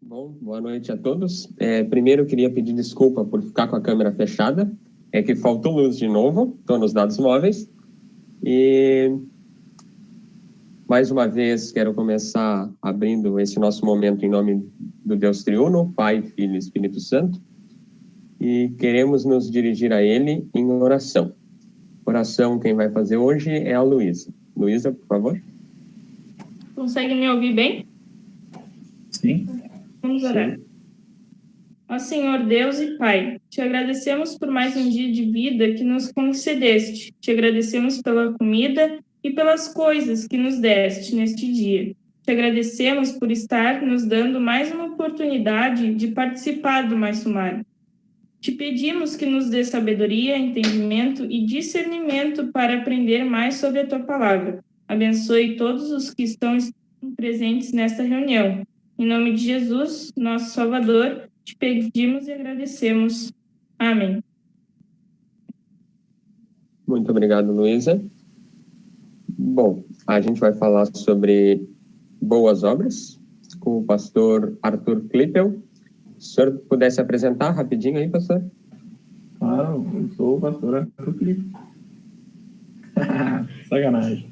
Bom, boa noite a todos. Primeiro, eu queria pedir desculpa por ficar com a câmera fechada. É que faltou luz de novo, estou nos dados móveis. E, mais uma vez, quero começar abrindo esse nosso momento em nome do Deus Triuno, Pai, Filho e Espírito Santo. E queremos nos dirigir a Ele em oração. Oração, quem vai fazer hoje é a Luísa. Luísa, por favor. Consegue me ouvir bem? Sim. Vamos orar. Ó Senhor Deus e Pai, te agradecemos por mais um dia de vida que nos concedeste. Te agradecemos pela comida e pelas coisas que nos deste neste dia. Te agradecemos por estar nos dando mais uma oportunidade de participar do Mais Sumário. Te pedimos que nos dê sabedoria, entendimento e discernimento para aprender mais sobre a Tua Palavra. Abençoe todos os que estão presentes nesta reunião. Em nome de Jesus, nosso Salvador, te pedimos e agradecemos. Amém. Muito obrigado, Luísa. Bom, a gente vai falar sobre boas obras com o pastor Arthur Klippel. Se o senhor pudesse apresentar rapidinho aí, pastor? Claro, eu sou o pastor Arthur Klippel. Sacanagem.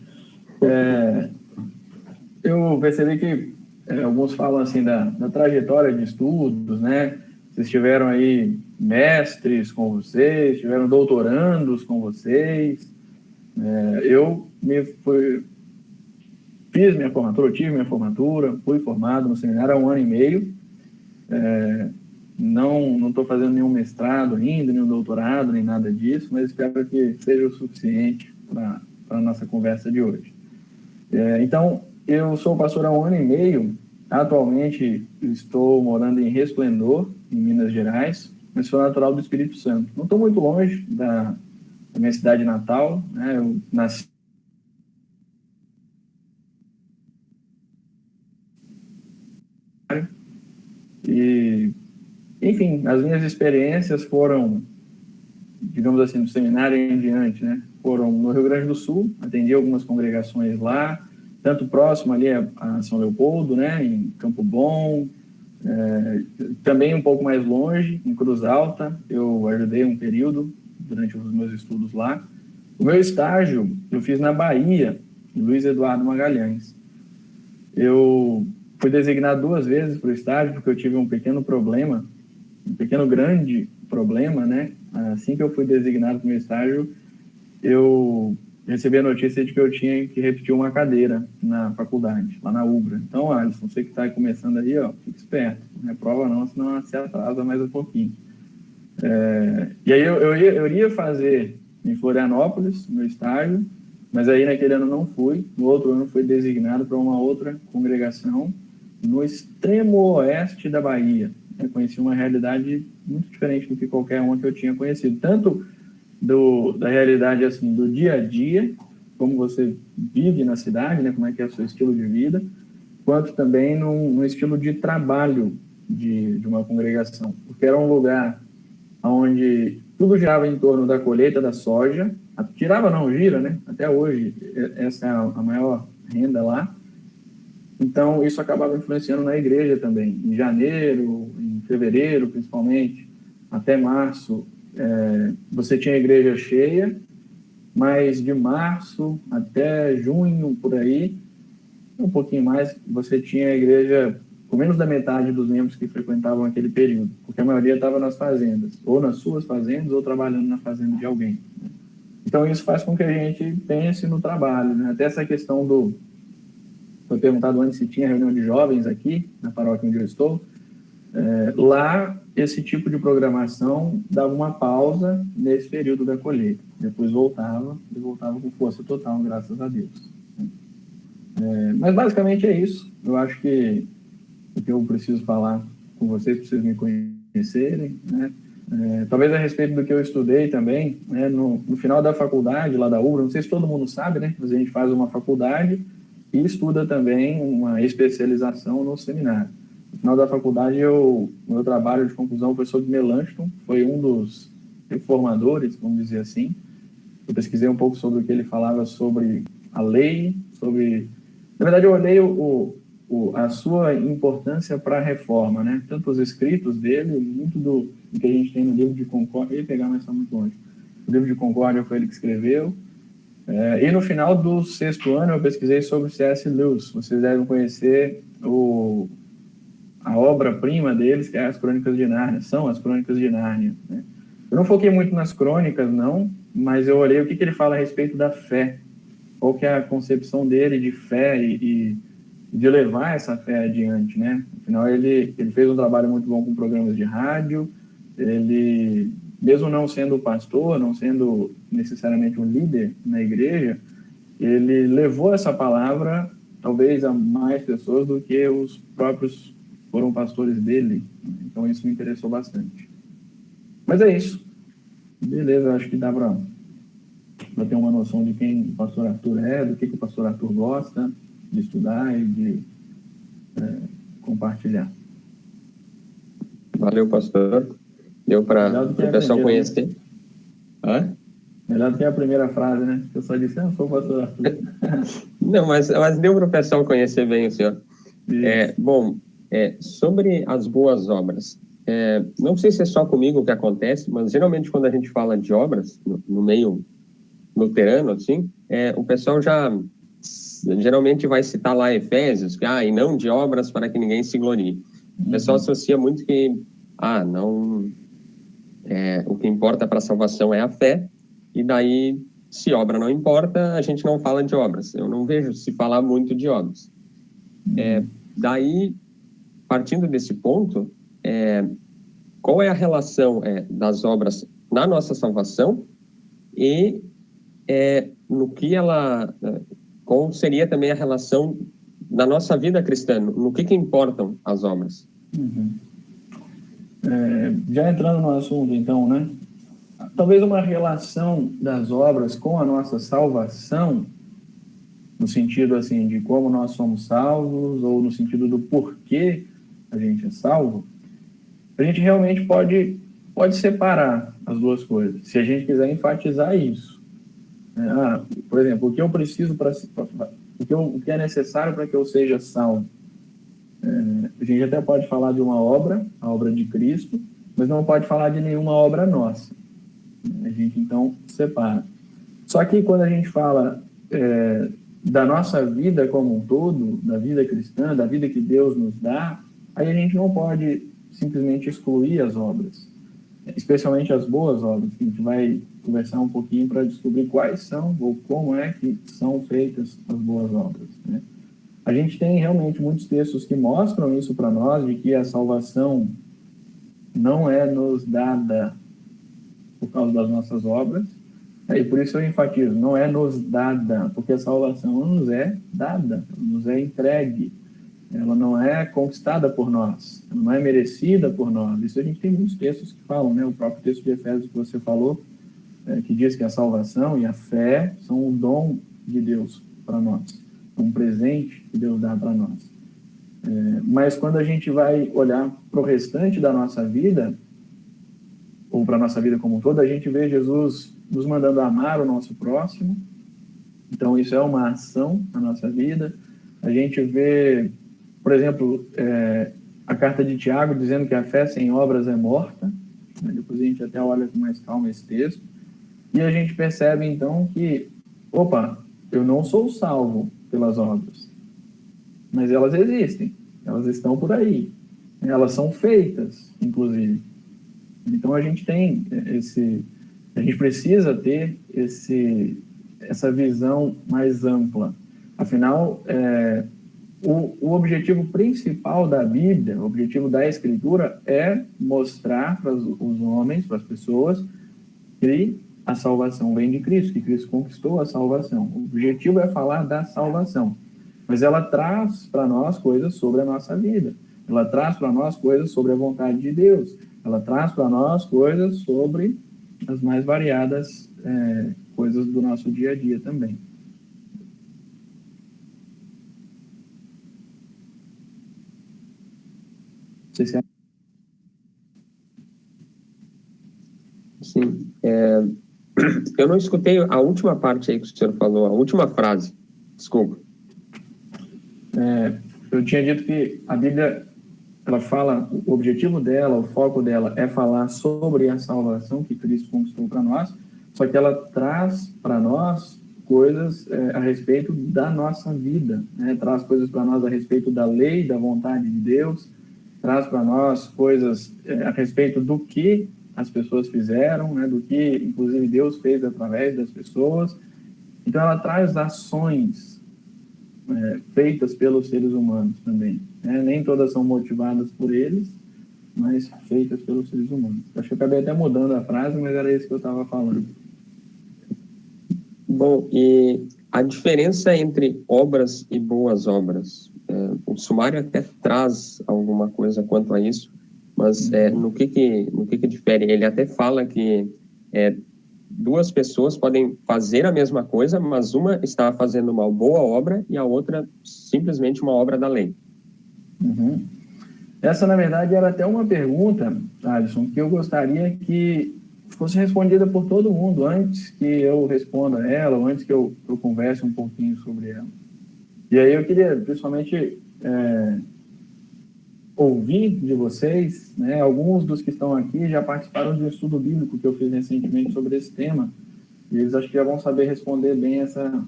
Eu percebi que alguns falam assim da trajetória de estudos, né? Vocês tiveram aí mestres com vocês, tiveram doutorandos com vocês. Eu fiz minha formatura, tive minha formatura, fui formado no seminário há 1 ano e meio. Não estou fazendo nenhum mestrado ainda, nenhum doutorado, nem nada disso, mas espero que seja o suficiente para a nossa conversa de hoje. Então, eu sou pastor há 1 ano e meio. Atualmente, estou morando em Resplendor, em Minas Gerais, mas sou natural do Espírito Santo. Não estou muito longe da minha cidade natal, né? Eu nasci e, enfim, as minhas experiências foram, digamos assim, do seminário em diante, né? Foram no Rio Grande do Sul, atendi algumas congregações lá, tanto próximo ali a São Leopoldo, né, em Campo Bom, também um pouco mais longe, em Cruz Alta, eu ajudei um período durante os meus estudos lá. O meu estágio eu fiz na Bahia, em Luiz Eduardo Magalhães. Eu fui designado 2 vezes para o estágio, porque eu tive um pequeno grande problema, né? Assim que eu fui designado para o meu estágio, eu recebi a notícia de que eu tinha que repetir uma cadeira na faculdade, lá na UBRA. Então, Alisson, você que está começando aí, fique esperto. Não é prova não, senão você atrasa mais um pouquinho. E aí eu iria fazer em Florianópolis, no estágio, mas aí naquele ano não fui. No outro ano fui designado para uma outra congregação no extremo oeste da Bahia. Eu conheci uma realidade muito diferente do que qualquer uma que eu tinha conhecido. Tanto da realidade assim, do dia a dia, como você vive na cidade, né, como é que é o seu estilo de vida, quanto também no estilo de trabalho de uma congregação. Porque era um lugar onde tudo girava em torno da colheita da soja, gira, né? Até hoje, essa é a maior renda lá. Então, isso acabava influenciando na igreja também. Em janeiro, em fevereiro, principalmente, até março, você tinha a igreja cheia, mas de março até junho, por aí, um pouquinho mais, você tinha a igreja com menos da metade dos membros que frequentavam aquele período, porque a maioria estava nas fazendas, ou nas suas fazendas, ou trabalhando na fazenda de alguém. Então, isso faz com que a gente pense no trabalho, né? Até essa questão foi perguntado antes se tinha reunião de jovens aqui, na paróquia onde eu estou. Lá, esse tipo de programação dava uma pausa nesse período da colheita. Depois voltava com força total, graças a Deus. Mas basicamente é isso. Eu acho que o que eu preciso falar com vocês, para vocês me conhecerem, né? Talvez a respeito do que eu estudei também, né? No final da faculdade, lá da UBRA, não sei se todo mundo sabe, né? Mas a gente faz uma faculdade e estuda também uma especialização no seminário. No final da faculdade, meu trabalho de conclusão foi sobre Melanchthon, foi um dos reformadores, vamos dizer assim. Eu pesquisei um pouco sobre o que ele falava sobre a lei, Na verdade, eu olhei a sua importância para a reforma, né? Tanto os escritos dele, muito do que a gente tem no livro de Concórdia, ia pegar, mas está muito longe. O livro de Concórdia foi ele que escreveu. E no final do 6º ano eu pesquisei sobre C.S. Lewis. Vocês devem conhecer a obra-prima deles, que é as Crônicas de Nárnia, são as Crônicas de Nárnia, né? Eu não foquei muito nas crônicas, não, mas eu olhei o que ele fala a respeito da fé, qual que é a concepção dele de fé e de levar essa fé adiante, né? Afinal, ele fez um trabalho muito bom com programas de rádio, ele, mesmo não sendo pastor, não sendo necessariamente um líder na igreja, ele levou essa palavra, talvez, a mais pessoas do que os próprios foram pastores dele. Então, isso me interessou bastante. Mas é isso. Beleza, acho que dá para ter uma noção de quem o pastor Arthur é, do que o pastor Arthur gosta de estudar e de compartilhar. Valeu, pastor. Deu para o pessoal conhecer. Né? Hã? Melhor do que a primeira frase, né? Eu só disse, eu sou o pastor Arthur. Não, mas deu para o pessoal conhecer bem o senhor. Bom, sobre as boas obras, não sei se é só comigo que acontece, mas geralmente quando a gente fala de obras, no meio luterano, assim, o pessoal geralmente vai citar lá Efésios, e não de obras para que ninguém se glorie. O pessoal associa muito que, o que importa para a salvação é a fé, e daí, se obra não importa, a gente não fala de obras. Eu não vejo se falar muito de obras. Daí, partindo desse ponto, qual é a relação das obras na nossa salvação e no que qual seria também a relação da nossa vida cristã, no que importam as obras? Já entrando no assunto, então, né? Talvez uma relação das obras com a nossa salvação, no sentido, assim, de como nós somos salvos, ou no sentido do porquê a gente é salvo, a gente realmente pode separar as duas coisas, se a gente quiser enfatizar isso. Por exemplo, o que eu preciso o que é necessário para que eu seja salvo? A gente até pode falar de uma obra, a obra de Cristo, mas não pode falar de nenhuma obra nossa. A gente, então, separa. Só que quando a gente fala da nossa vida como um todo, da vida cristã, da vida que Deus nos dá, aí a gente não pode simplesmente excluir as obras, especialmente as boas obras, que a gente vai conversar um pouquinho para descobrir quais são ou como é que são feitas as boas obras, né? A gente tem realmente muitos textos que mostram isso para nós, de que a salvação não é nos dada por causa das nossas obras, e por isso eu enfatizo, não é nos dada, porque a salvação nos é dada, nos é entregue, ela não é conquistada por nós, ela não é merecida por nós. Isso a gente tem muitos textos que falam, né? O próprio texto de Efésios que você falou, que diz que a salvação e a fé são um dom de Deus para nós, um presente que Deus dá para nós. Mas quando a gente vai olhar para o restante da nossa vida, ou para a nossa vida como um todo, a gente vê Jesus nos mandando amar o nosso próximo. Então, isso é uma ação na nossa vida. A gente vê, por exemplo, a carta de Tiago dizendo que a fé sem obras é morta. Depois a gente até olha com mais calma esse texto. E a gente percebe, então, que, eu não sou salvo pelas obras, mas elas existem, elas estão por aí, elas são feitas, inclusive. Então a gente tem a gente precisa ter essa visão mais ampla. Afinal, o objetivo principal da Bíblia, o objetivo da Escritura é mostrar para os homens, para as pessoas, que a salvação vem de Cristo, que Cristo conquistou a salvação. O objetivo é falar da salvação, mas ela traz para nós coisas sobre a nossa vida, ela traz para nós coisas sobre a vontade de Deus, ela traz para nós coisas sobre as mais variadas coisas do nosso dia a dia também. Sim. Eu não escutei a última parte aí que o senhor falou, a última frase. Desculpa. eu tinha dito que a Bíblia, ela fala, o objetivo dela, o foco dela é falar sobre a salvação que Cristo conquistou para nós, só que ela traz para nós coisas a respeito da nossa vida, né? Traz coisas para nós a respeito da lei, da vontade de Deus, traz para nós coisas a respeito do que as pessoas fizeram, né? Do que, inclusive, Deus fez através das pessoas. Então, ela traz ações feitas pelos seres humanos também, né? Nem todas são motivadas por eles, mas feitas pelos seres humanos. Acho que eu acabei até mudando a frase, mas era isso que eu estava falando. Bom, e a diferença entre obras e boas obras, o sumário até traz alguma coisa quanto a isso, mas no que difere? Ele até fala que duas pessoas podem fazer a mesma coisa, mas uma está fazendo uma boa obra e a outra simplesmente uma obra da lei. Uhum. Essa, na verdade, era até uma pergunta, Alisson, que eu gostaria que fosse respondida por todo mundo antes que eu responda ela, ou antes que eu converse um pouquinho sobre ela. E aí eu queria, principalmente, ouvir de vocês, né? Alguns dos que estão aqui já participaram de um estudo bíblico que eu fiz recentemente sobre esse tema, e eles acho que já vão saber responder bem essa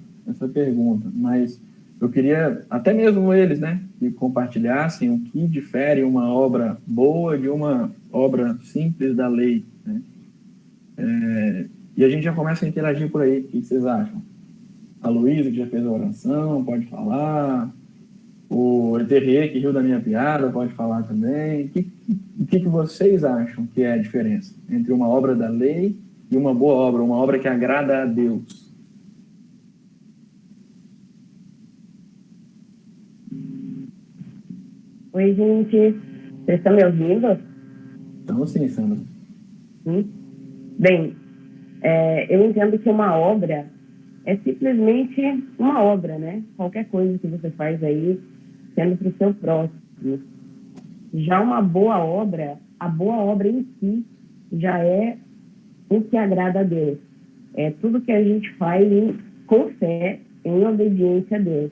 pergunta. Mas eu queria, até mesmo eles, né, que compartilhassem o que difere uma obra boa de uma obra simples da lei, né? E a gente já começa a interagir por aí. O que vocês acham? A Luísa, que já fez a oração, pode falar. O Eterê, que riu da minha piada, pode falar também. O que vocês acham que é a diferença entre uma obra da lei e uma boa obra, uma obra que agrada a Deus? Oi, gente. Vocês estão me ouvindo? Então, sim, Sandra. Bem, eu entendo que uma obra é simplesmente uma obra, né? Qualquer coisa que você faz aí, sendo para o seu próximo. Já uma boa obra, a boa obra em si, já é o que agrada a Deus. É tudo que a gente faz com fé, em obediência a Deus.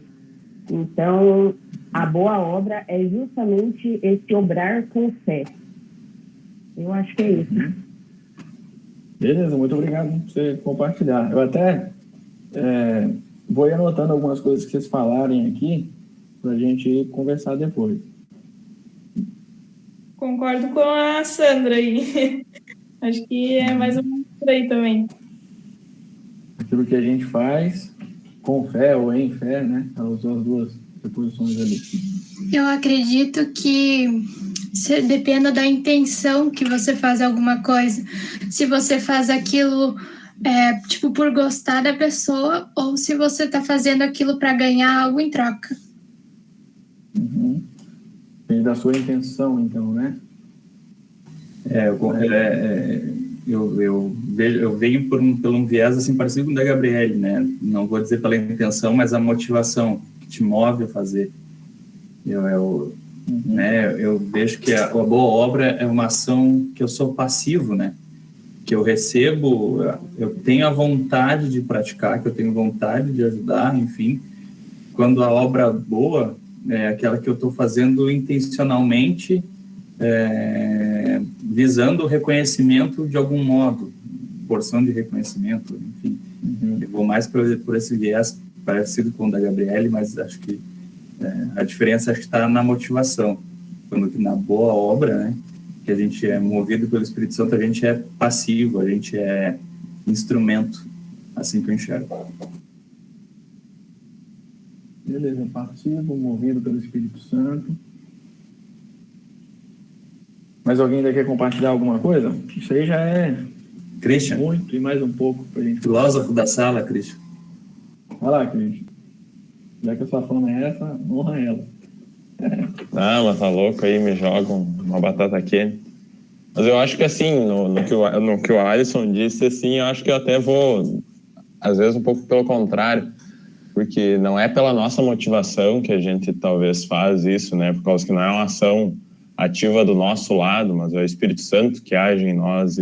Então, a boa obra é justamente esse obrar com fé. Eu acho que é isso. Beleza, muito obrigado por você compartilhar. Eu até vou ir anotando algumas coisas que vocês falarem aqui para a gente conversar depois. Concordo com a Sandra aí. Acho que é mais ou menos por aí também. Aquilo que a gente faz com fé ou em fé, né? Ela usou as duas posições ali. Eu acredito que dependa da intenção que você faz alguma coisa. Se você faz aquilo por gostar da pessoa, ou se você está fazendo aquilo para ganhar algo em troca. Depende da sua intenção, então, né? Eu venho por um viés assim parecido com o da Gabriele, né? Não vou dizer pela intenção, mas a motivação que te move a fazer. Eu vejo que a boa obra é uma ação que eu sou passivo, né? Que eu recebo, eu tenho a vontade de praticar, que eu tenho vontade de ajudar, enfim. Quando a obra boa é aquela que eu estou fazendo intencionalmente, visando o reconhecimento de algum modo, porção de reconhecimento, enfim. Eu vou mais por esse viés parecido com o da Gabriele, mas acho que a diferença está na motivação. Quando na boa obra, né, que a gente é movido pelo Espírito Santo, a gente é passivo, a gente é instrumento, assim que eu enxergo. Beleza, passivo, movido pelo Espírito Santo. Mais alguém ainda quer compartilhar alguma coisa? Isso aí já é Christian. Muito e mais um pouco para a gente. Filósofo da sala, Christian. Vai lá, Christian. Já que a sua fama é essa, honra ela. Mas tá louco aí, me jogam uma batata quente. Mas eu acho que assim, no que o Alisson disse, assim, eu acho que eu até vou, às vezes, um pouco pelo contrário, porque não é pela nossa motivação que a gente talvez faz isso, né? Por causa que não é uma ação ativa do nosso lado, mas é o Espírito Santo que age em nós.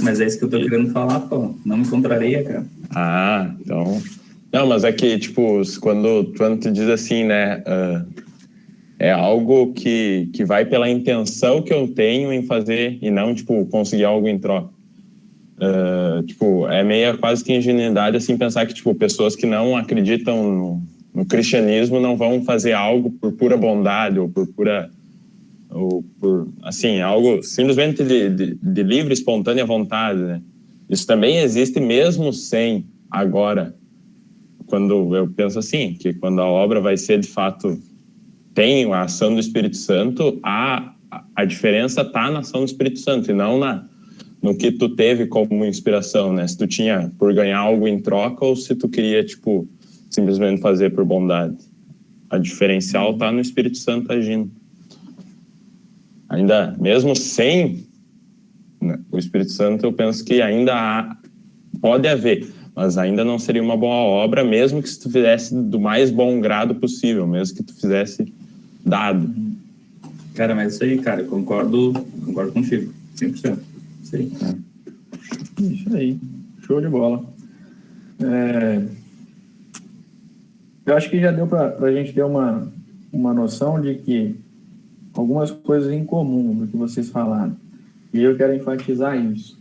Mas é isso que eu tô querendo falar, pô. Não me contraria, cara. Então... Não, mas é que, tipo, quando tu diz assim, né, é algo que vai pela intenção que eu tenho em fazer e não, tipo, conseguir algo em troca. Tipo, é meio quase que ingenuidade, assim, pensar que, tipo, pessoas que não acreditam no cristianismo não vão fazer algo por pura bondade ou por pura... ou por, assim, algo simplesmente de livre, espontânea vontade, né? Isso também existe mesmo sem agora, quando eu penso assim, que quando a obra vai ser de fato, tem a ação do Espírito Santo, a diferença está na ação do Espírito Santo e não no que tu teve como inspiração, né? Se tu tinha por ganhar algo em troca ou se tu queria, tipo, simplesmente fazer por bondade. A diferencial está no Espírito Santo agindo. Ainda, mesmo sem, né, o Espírito Santo, eu penso que ainda pode haver, mas ainda não seria uma boa obra, mesmo que se tu fizesse do mais bom grado possível, mesmo que tu fizesse dado. Cara, mas isso aí, cara, eu concordo contigo, 100%. Isso aí. Isso aí, show de bola. Eu acho que já deu para a gente ter uma noção de que algumas coisas em comum do que vocês falaram. E eu quero enfatizar isso.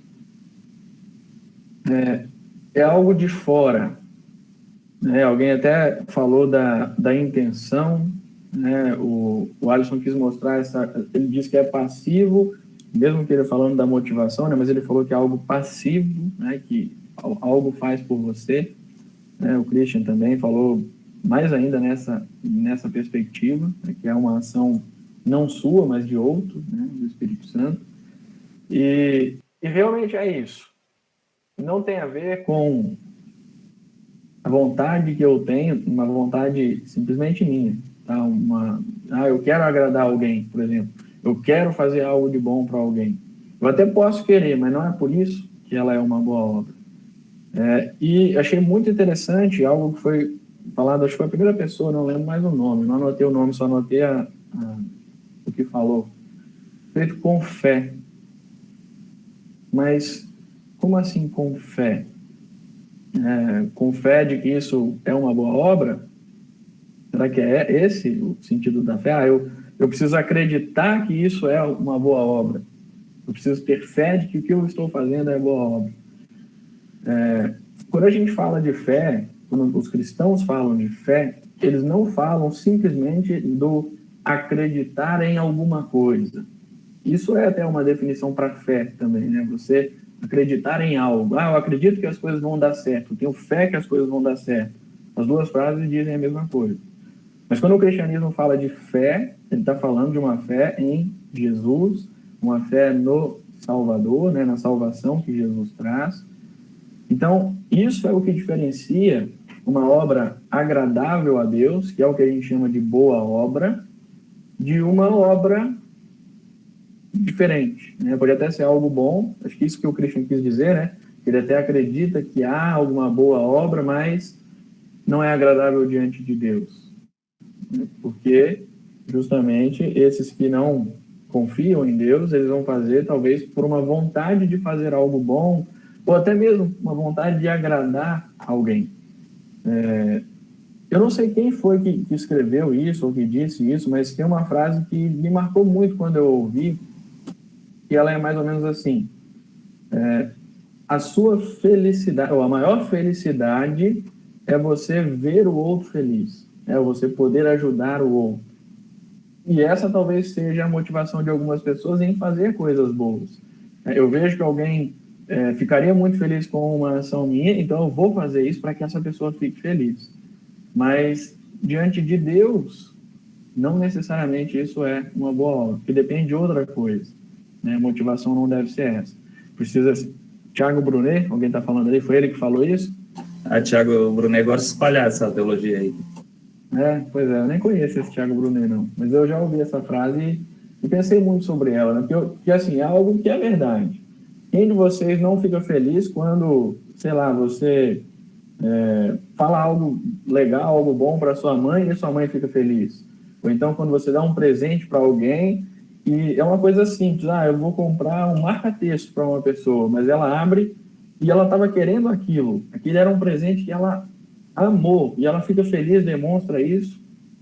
É algo de fora. Né? Alguém até falou da intenção. Né? O Alisson quis mostrar ele disse que é passivo, mesmo que ele falando da motivação, né? Mas ele falou que é algo passivo, né? Que algo faz por você. Né? O Christian também falou mais ainda nessa perspectiva, né? Que é uma ação não sua, mas de outro, né, do Espírito Santo. E realmente é isso. Não tem a ver com a vontade que eu tenho, uma vontade simplesmente minha. Tá? Eu quero agradar alguém, por exemplo. Eu quero fazer algo de bom para alguém. Eu até posso querer, mas não é por isso que ela é uma boa obra. E achei muito interessante algo que foi falado, acho que foi a primeira pessoa, não lembro mais o nome. Não anotei o nome, só anotei o que falou, feito com fé. Mas como assim com fé? Com fé de que isso é uma boa obra? Será que é esse o sentido da fé? Eu preciso acreditar que isso é uma boa obra. Eu preciso ter fé de que o que eu estou fazendo é boa obra. Quando a gente fala de fé, quando os cristãos falam de fé, eles não falam simplesmente do acreditar em alguma coisa. Isso é até uma definição para fé também, né? Você acreditar em algo. Eu acredito que as coisas vão dar certo. Eu tenho fé que as coisas vão dar certo. As duas frases dizem a mesma coisa. Mas quando o cristianismo fala de fé, ele está falando de uma fé em Jesus, uma fé no Salvador, né? Na salvação que Jesus traz. Então, isso é o que diferencia uma obra agradável a Deus, que é o que a gente chama de boa obra, de uma obra diferente, né? Pode até ser algo bom, acho que isso que o Christian quis dizer, né? Ele até acredita que há alguma boa obra, mas não é agradável diante de Deus. Porque, justamente, esses que não confiam em Deus, eles vão fazer, talvez, por uma vontade de fazer algo bom, ou até mesmo uma vontade de agradar alguém. Eu não sei quem foi que escreveu isso ou que disse isso, mas tem uma frase que me marcou muito quando eu ouvi, e ela é mais ou menos assim: a sua felicidade, ou a maior felicidade é você ver o outro feliz, é você poder ajudar o outro. E essa talvez seja a motivação de algumas pessoas em fazer coisas boas. Eu vejo que alguém ficaria muito feliz com uma ação minha, então eu vou fazer isso para que essa pessoa fique feliz. Mas, diante de Deus, não necessariamente isso é uma boa obra, porque depende de outra coisa. Né? A motivação não deve ser essa. Precisa... Tiago Brunet, alguém está falando aí, foi ele que falou isso? Tiago Brunet gosta de espalhar essa teologia aí. Pois é, eu nem conheço esse Tiago Brunet, não. Mas eu já ouvi essa frase e pensei muito sobre ela, né? Porque assim, é algo que é verdade. Quem de vocês não fica feliz quando, sei lá, você fala algo legal, algo bom para sua mãe e sua mãe fica feliz? Ou então quando você dá um presente para alguém e é uma coisa simples, eu vou comprar um marca-texto para uma pessoa, mas ela abre e ela estava querendo aquilo era um presente que ela amou, e ela fica feliz, demonstra isso,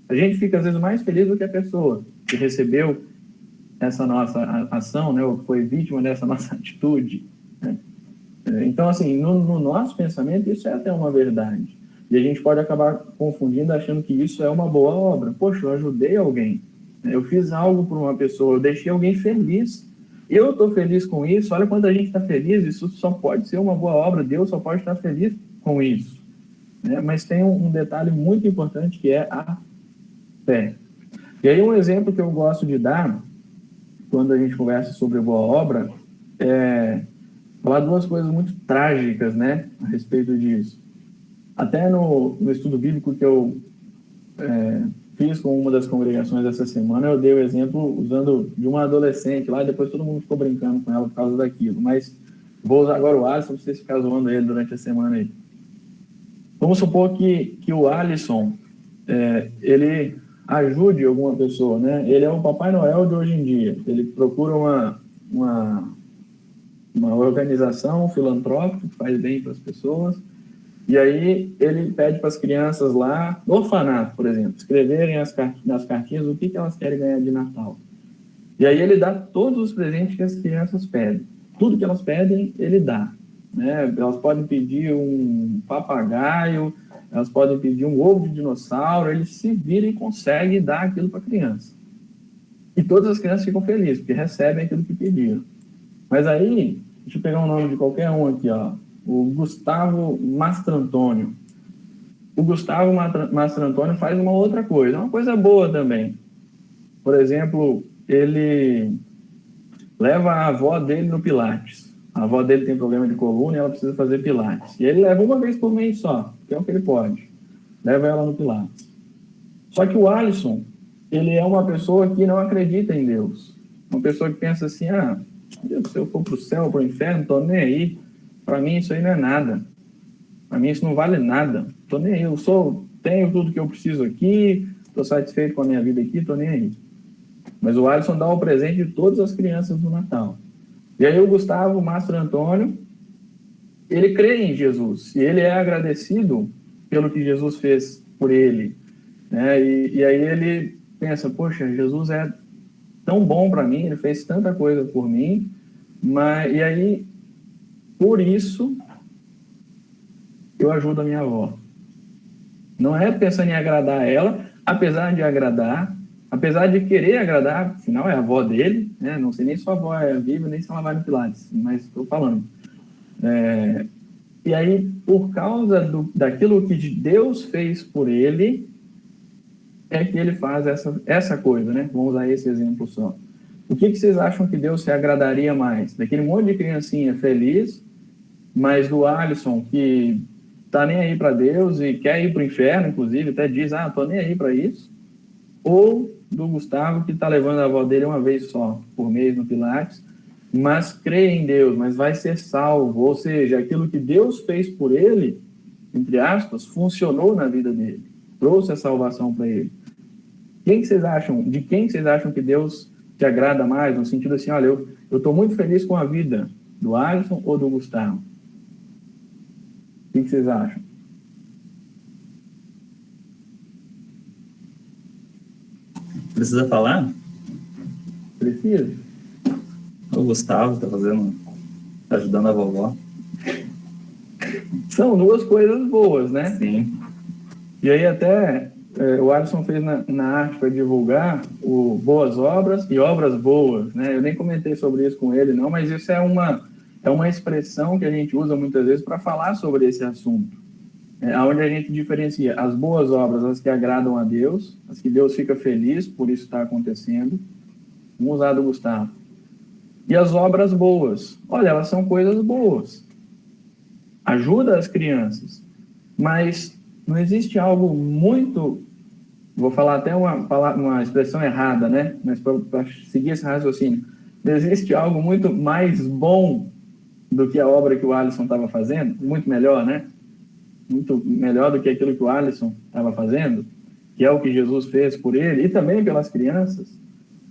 A gente fica, às vezes, mais feliz do que a pessoa que recebeu essa nossa ação, né, ou foi vítima dessa nossa atitude, né? Então, assim, no nosso pensamento, isso é até uma verdade. E a gente pode acabar confundindo, achando que isso é uma boa obra. Poxa, eu ajudei alguém, eu fiz algo por uma pessoa, eu deixei alguém feliz. Eu estou feliz com isso. Olha, quando a gente está feliz, isso só pode ser uma boa obra. Deus só pode estar feliz com isso, né? Mas tem um detalhe muito importante, que é a fé. E aí um exemplo que eu gosto de dar, quando a gente conversa sobre boa obra, é falar duas coisas muito trágicas, né, a respeito disso. Até no estudo bíblico que eu fiz com uma das congregações essa semana, eu dei o exemplo usando de uma adolescente lá, e depois todo mundo ficou brincando com ela por causa daquilo. Mas vou usar agora o Alisson, para vocês ficarem zoando ele durante a semana aí. Vamos supor que o Alisson, ele ajude alguma pessoa, né? Ele é o Papai Noel de hoje em dia. Ele procura uma organização filantrópica que faz bem para as pessoas, e aí ele pede para as crianças lá, no orfanato, por exemplo, escreverem nas cartinhas o que elas querem ganhar de Natal. E aí ele dá todos os presentes que as crianças pedem. Tudo que elas pedem, ele dá, né? Elas podem pedir um papagaio, elas podem pedir um ovo de dinossauro, ele se vira e consegue dar aquilo para a criança. E todas as crianças ficam felizes, porque recebem aquilo que pediram. Mas aí, deixa eu pegar o nome de qualquer um aqui, ó. O Gustavo Mastrantônio. O Gustavo Mastrantônio faz uma outra coisa, uma coisa boa também. Por exemplo, ele leva a avó dele no Pilates. A avó dele tem problema de coluna e ela precisa fazer Pilates. E ele leva uma vez por mês só, que é o que ele pode. Leva ela no Pilates. Só que o Alisson, ele é uma pessoa que não acredita em Deus. Uma pessoa que pensa assim, se eu for para o céu, para o inferno, não estou nem aí. Para mim isso aí não é nada. Para mim isso não vale nada. Estou nem aí. Tenho tudo que eu preciso aqui, estou satisfeito com a minha vida aqui, estou nem aí. Mas o Alisson dá o presente de todas as crianças do Natal. E aí o Gustavo Mastrantônio, ele crê em Jesus. E ele é agradecido pelo que Jesus fez por ele, né? E aí ele pensa, poxa, Jesus é tão bom para mim, ele fez tanta coisa por mim, e aí, por isso, eu ajudo a minha avó. Não é pensando em agradar ela, apesar de agradar, apesar de querer agradar, afinal é a avó dele, né? Não sei nem se a avó é viva, nem se ela vai no Pilates, mas estou falando. E aí, por causa daquilo que Deus fez por ele, é que ele faz essa coisa, né? Vamos usar esse exemplo só. O que vocês acham que Deus se agradaria mais? Daquele monte de criancinha feliz, mas do Alisson que tá nem aí para Deus e quer ir para o inferno, inclusive, até diz, tô nem aí para isso. Ou do Gustavo que tá levando a avó dele uma vez só por mês no Pilates, mas crê em Deus, mas vai ser salvo. Ou seja, aquilo que Deus fez por ele, entre aspas, funcionou na vida dele. Trouxe a salvação para ele. De quem vocês acham que Deus se agrada mais? No sentido assim, olha, eu estou muito feliz com a vida do Alisson ou do Gustavo? O que vocês acham? Precisa falar? Precisa. O Gustavo tá ajudando a vovó. São duas coisas boas, né? Sim. E aí até o Alisson fez na arte para divulgar o Boas Obras e Obras Boas, né? Eu nem comentei sobre isso com ele, não, mas isso é uma expressão que a gente usa muitas vezes para falar sobre esse assunto. Onde a gente diferencia as boas obras, as que agradam a Deus, as que Deus fica feliz por isso estar acontecendo. Vamos usar do Gustavo. E as obras boas. Olha, elas são coisas boas. Ajuda as crianças. Mas não existe algo muito... Vou falar até uma expressão errada, né? Mas para seguir esse raciocínio. Não existe algo muito mais bom do que a obra que o Alisson estava fazendo? Muito melhor, né? Muito melhor do que aquilo que o Alisson estava fazendo, que é o que Jesus fez por ele e também pelas crianças.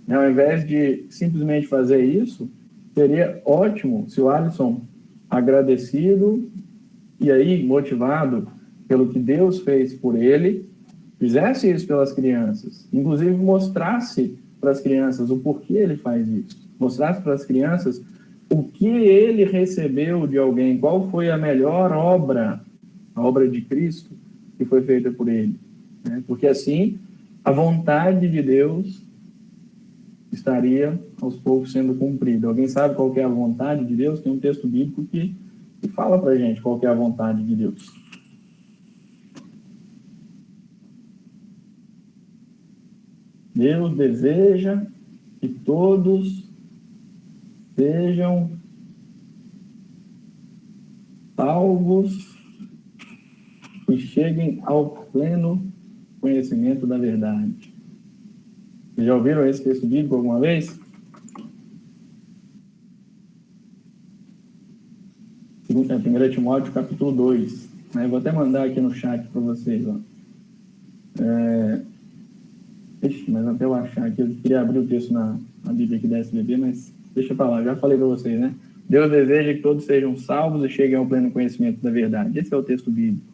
Ao invés de simplesmente fazer isso, seria ótimo se o Alisson, agradecido e aí motivado pelo que Deus fez por ele, fizesse isso pelas crianças, inclusive mostrasse para as crianças o porquê ele faz isso, mostrasse para as crianças o que ele recebeu de alguém, qual foi a melhor obra, a obra de Cristo que foi feita por ele, né? Porque assim a vontade de Deus estaria aos poucos sendo cumprida. Alguém sabe qual que é a vontade de Deus? Tem um texto bíblico que fala para a gente qual que é a vontade de Deus. Deus deseja que todos sejam salvos e cheguem ao pleno conhecimento da verdade. Vocês já ouviram esse texto bíblico alguma vez? 1 Timóteo, capítulo 2. Né? Vou até mandar aqui no chat para vocês. Ó. Mas até eu achar aqui, eu queria abrir o texto na Bíblia aqui da SBB, mas deixa para lá, já falei para vocês, né? Deus deseja que todos sejam salvos e cheguem ao pleno conhecimento da verdade. Esse é o texto bíblico.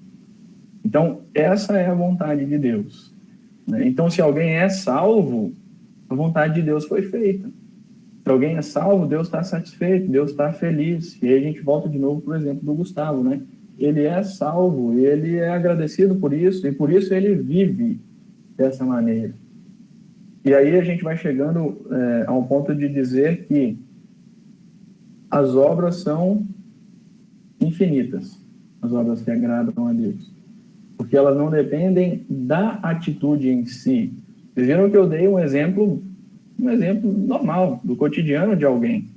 Então, essa é a vontade de Deus. Né? Então, se alguém é salvo, a vontade de Deus foi feita. Se alguém é salvo, Deus está satisfeito, Deus está feliz. E aí a gente volta de novo para o exemplo do Gustavo, né? Ele é salvo, ele é agradecido por isso, e por isso ele vive dessa maneira. E aí a gente vai chegando a um ponto de dizer que as obras são infinitas, as obras que agradam a Deus, porque elas não dependem da atitude em si. Vocês viram que eu dei um exemplo normal, do cotidiano de alguém.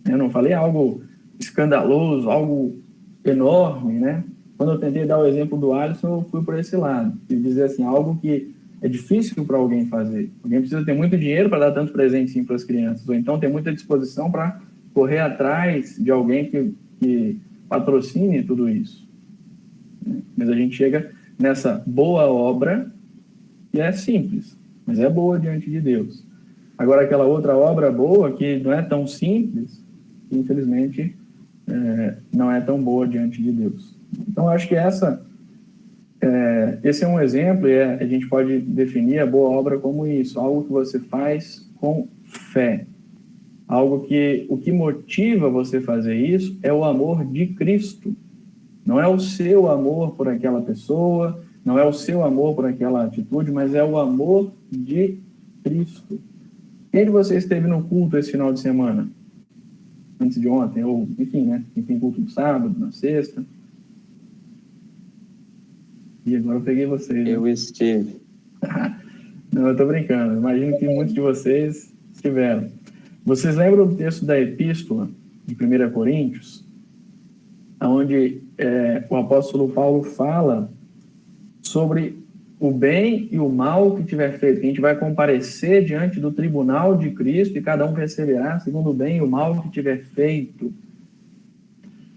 Eu não falei algo escandaloso, algo enorme, né? Quando eu tentei dar o exemplo do Alisson, eu fui por esse lado, e dizer assim, algo que é difícil para alguém fazer. Alguém precisa ter muito dinheiro para dar tanto presente sim para as crianças, ou então ter muita disposição para correr atrás de alguém que patrocine tudo isso. Mas a gente chega nessa boa obra que é simples, mas é boa diante de Deus. Agora, aquela outra obra boa que não é tão simples, infelizmente, não é tão boa diante de Deus. Então, acho que esse é um exemplo, e a gente pode definir a boa obra como isso, algo que você faz com fé. Algo que o que motiva você fazer isso é o amor de Cristo. Não é o seu amor por aquela pessoa, não é o seu amor por aquela atitude, mas é o amor de Cristo. Quem de vocês esteve no culto esse final de semana? Antes de ontem, ou enfim, né? Quem tem culto no sábado, na sexta. E agora eu peguei vocês. Eu estive. Não, eu estou brincando. Imagino que muitos de vocês estiveram. Vocês lembram do texto da Epístola, de 1 Coríntios, onde o apóstolo Paulo fala sobre o bem e o mal que tiver feito, que a gente vai comparecer diante do tribunal de Cristo e cada um receberá segundo o bem e o mal que tiver feito.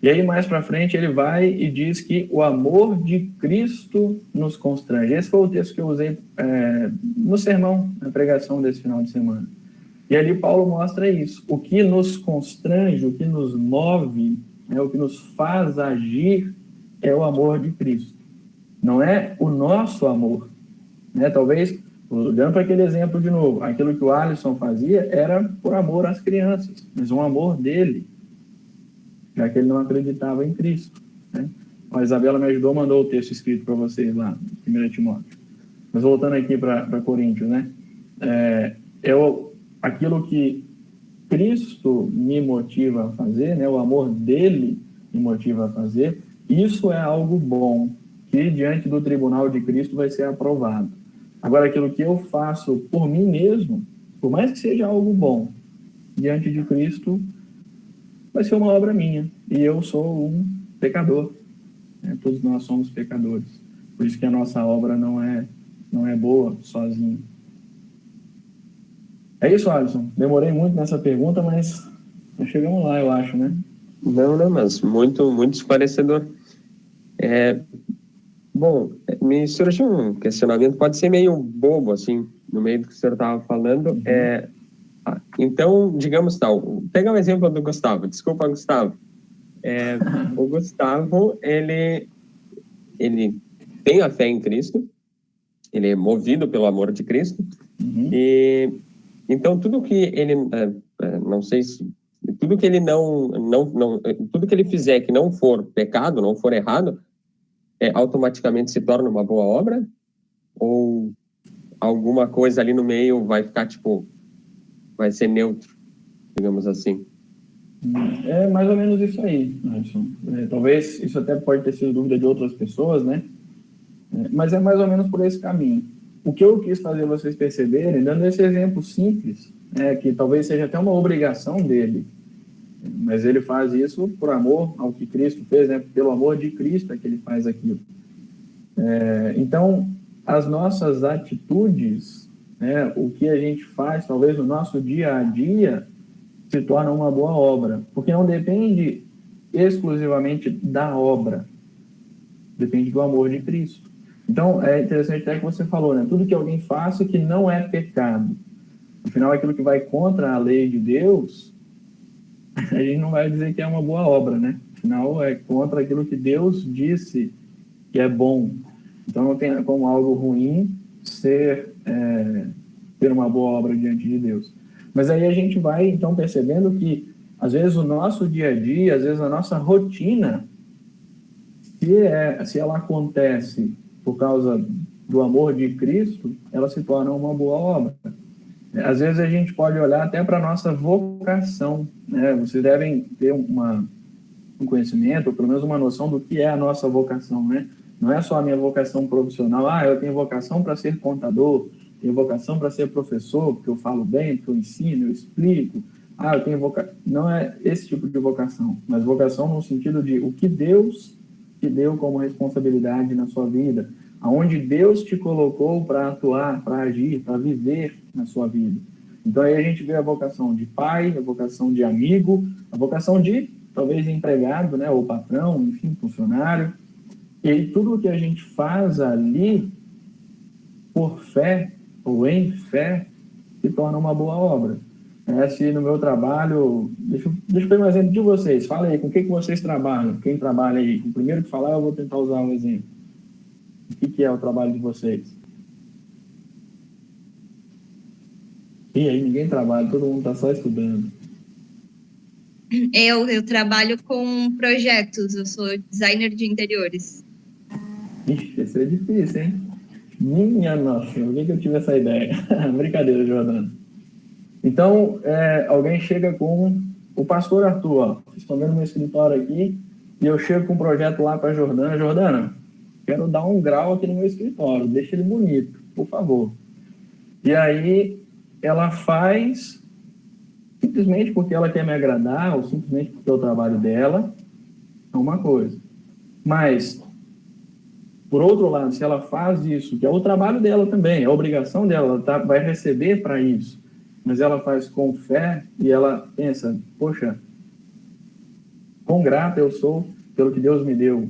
E aí, mais para frente, ele vai e diz que o amor de Cristo nos constrange. Esse foi o texto que eu usei no sermão, na pregação desse final de semana. E ali Paulo mostra isso. O que nos constrange, o que nos move, o que nos faz agir é o amor de Cristo. Não é o nosso amor. Talvez, olhando para aquele exemplo de novo, aquilo que o Alisson fazia era por amor às crianças, mas um amor dele, já que ele não acreditava em Cristo. A Isabela me ajudou, mandou o texto escrito para vocês lá, 1 Timóteo. Mas voltando aqui para Coríntios, aquilo que Cristo me motiva a fazer, o amor dele me motiva a fazer, isso é algo bom, que diante do tribunal de Cristo vai ser aprovado. Agora, aquilo que eu faço por mim mesmo, por mais que seja algo bom, diante de Cristo, vai ser uma obra minha. E eu sou um pecador. Todos nós somos pecadores. Por isso que a nossa obra não é boa sozinha. É isso, Alisson. Demorei muito nessa pergunta, mas chegamos lá, eu acho, né? Não, mas muito, muito esclarecedor. Bom, me surgiu um questionamento, pode ser meio bobo, assim, no meio do que o senhor estava falando. Então, digamos tal, pegar o exemplo do Gustavo. Desculpa, Gustavo. O Gustavo, ele tem a fé em Cristo, ele é movido pelo amor de Cristo. E então tudo que ele não sei se tudo que ele tudo que ele fizer que não for pecado, não for errado, automaticamente se torna uma boa obra? Ou alguma coisa ali no meio vai ficar vai ser neutro, digamos assim? É mais ou menos isso aí, Alisson. Talvez isso até pode ter sido dúvida de outras pessoas, né? Mas é mais ou menos por esse caminho. O que eu quis fazer vocês perceberem, dando esse exemplo simples, que talvez seja até uma obrigação dele, mas ele faz isso por amor ao que Cristo fez, né? Pelo amor de Cristo é que ele faz aquilo. Então, as nossas atitudes, né, o que a gente faz, talvez no nosso dia a dia, se torna uma boa obra, porque não depende exclusivamente da obra, depende do amor de Cristo. Então, é interessante até que você falou, né? Tudo que alguém faça que não é pecado, afinal, aquilo que vai contra a lei de Deus, a gente não vai dizer que é uma boa obra, né? Afinal, é contra aquilo que Deus disse que é bom. Então, não tem como algo ruim ter uma boa obra diante de Deus. Mas aí a gente vai, então, percebendo que, às vezes, o nosso dia a dia, às vezes, a nossa rotina, se ela acontece por causa do amor de Cristo, ela se torna uma boa obra. Às vezes, a gente pode olhar até para a nossa vocação, né? Vocês devem ter um conhecimento, ou pelo menos uma noção do que é a nossa vocação, né? Não é só a minha vocação profissional. Eu tenho vocação para ser contador, tenho vocação para ser professor, porque eu falo bem, porque eu ensino, eu explico. Eu tenho vocação. Não é esse tipo de vocação, mas vocação no sentido de o que Deus te deu como responsabilidade na sua vida, aonde Deus te colocou para atuar, para agir, para viver na sua vida. Então aí a gente vê a vocação de pai, a vocação de amigo, a vocação de, talvez, empregado, né, ou patrão, enfim, funcionário. E aí tudo o que a gente faz ali, por fé ou em fé, se torna uma boa obra. Se no meu trabalho... Deixa eu pegar um exemplo de vocês. Fala aí, com o que vocês trabalham? Quem trabalha aí? O primeiro que falar, eu vou tentar usar um exemplo. O que é o trabalho de vocês? E aí, ninguém trabalha, todo mundo está só estudando. Eu trabalho com projetos, eu sou designer de interiores. Ixi, isso é difícil, hein? Minha nossa, por que eu tive essa ideia? Brincadeira, Jordana. Então, alguém chega com o pastor Arthur, ó. Vocês estão vendo meu escritório aqui, e eu chego com um projeto lá para a Jordana. Jordana, quero dar um grau aqui no meu escritório, deixa ele bonito, por favor. E aí, ela faz simplesmente porque ela quer me agradar, ou simplesmente porque é o trabalho dela, é uma coisa. Mas, por outro lado, se ela faz isso, que é o trabalho dela também, é a obrigação dela, ela vai receber para isso, mas ela faz com fé e ela pensa, poxa, quão grata eu sou pelo que Deus me deu.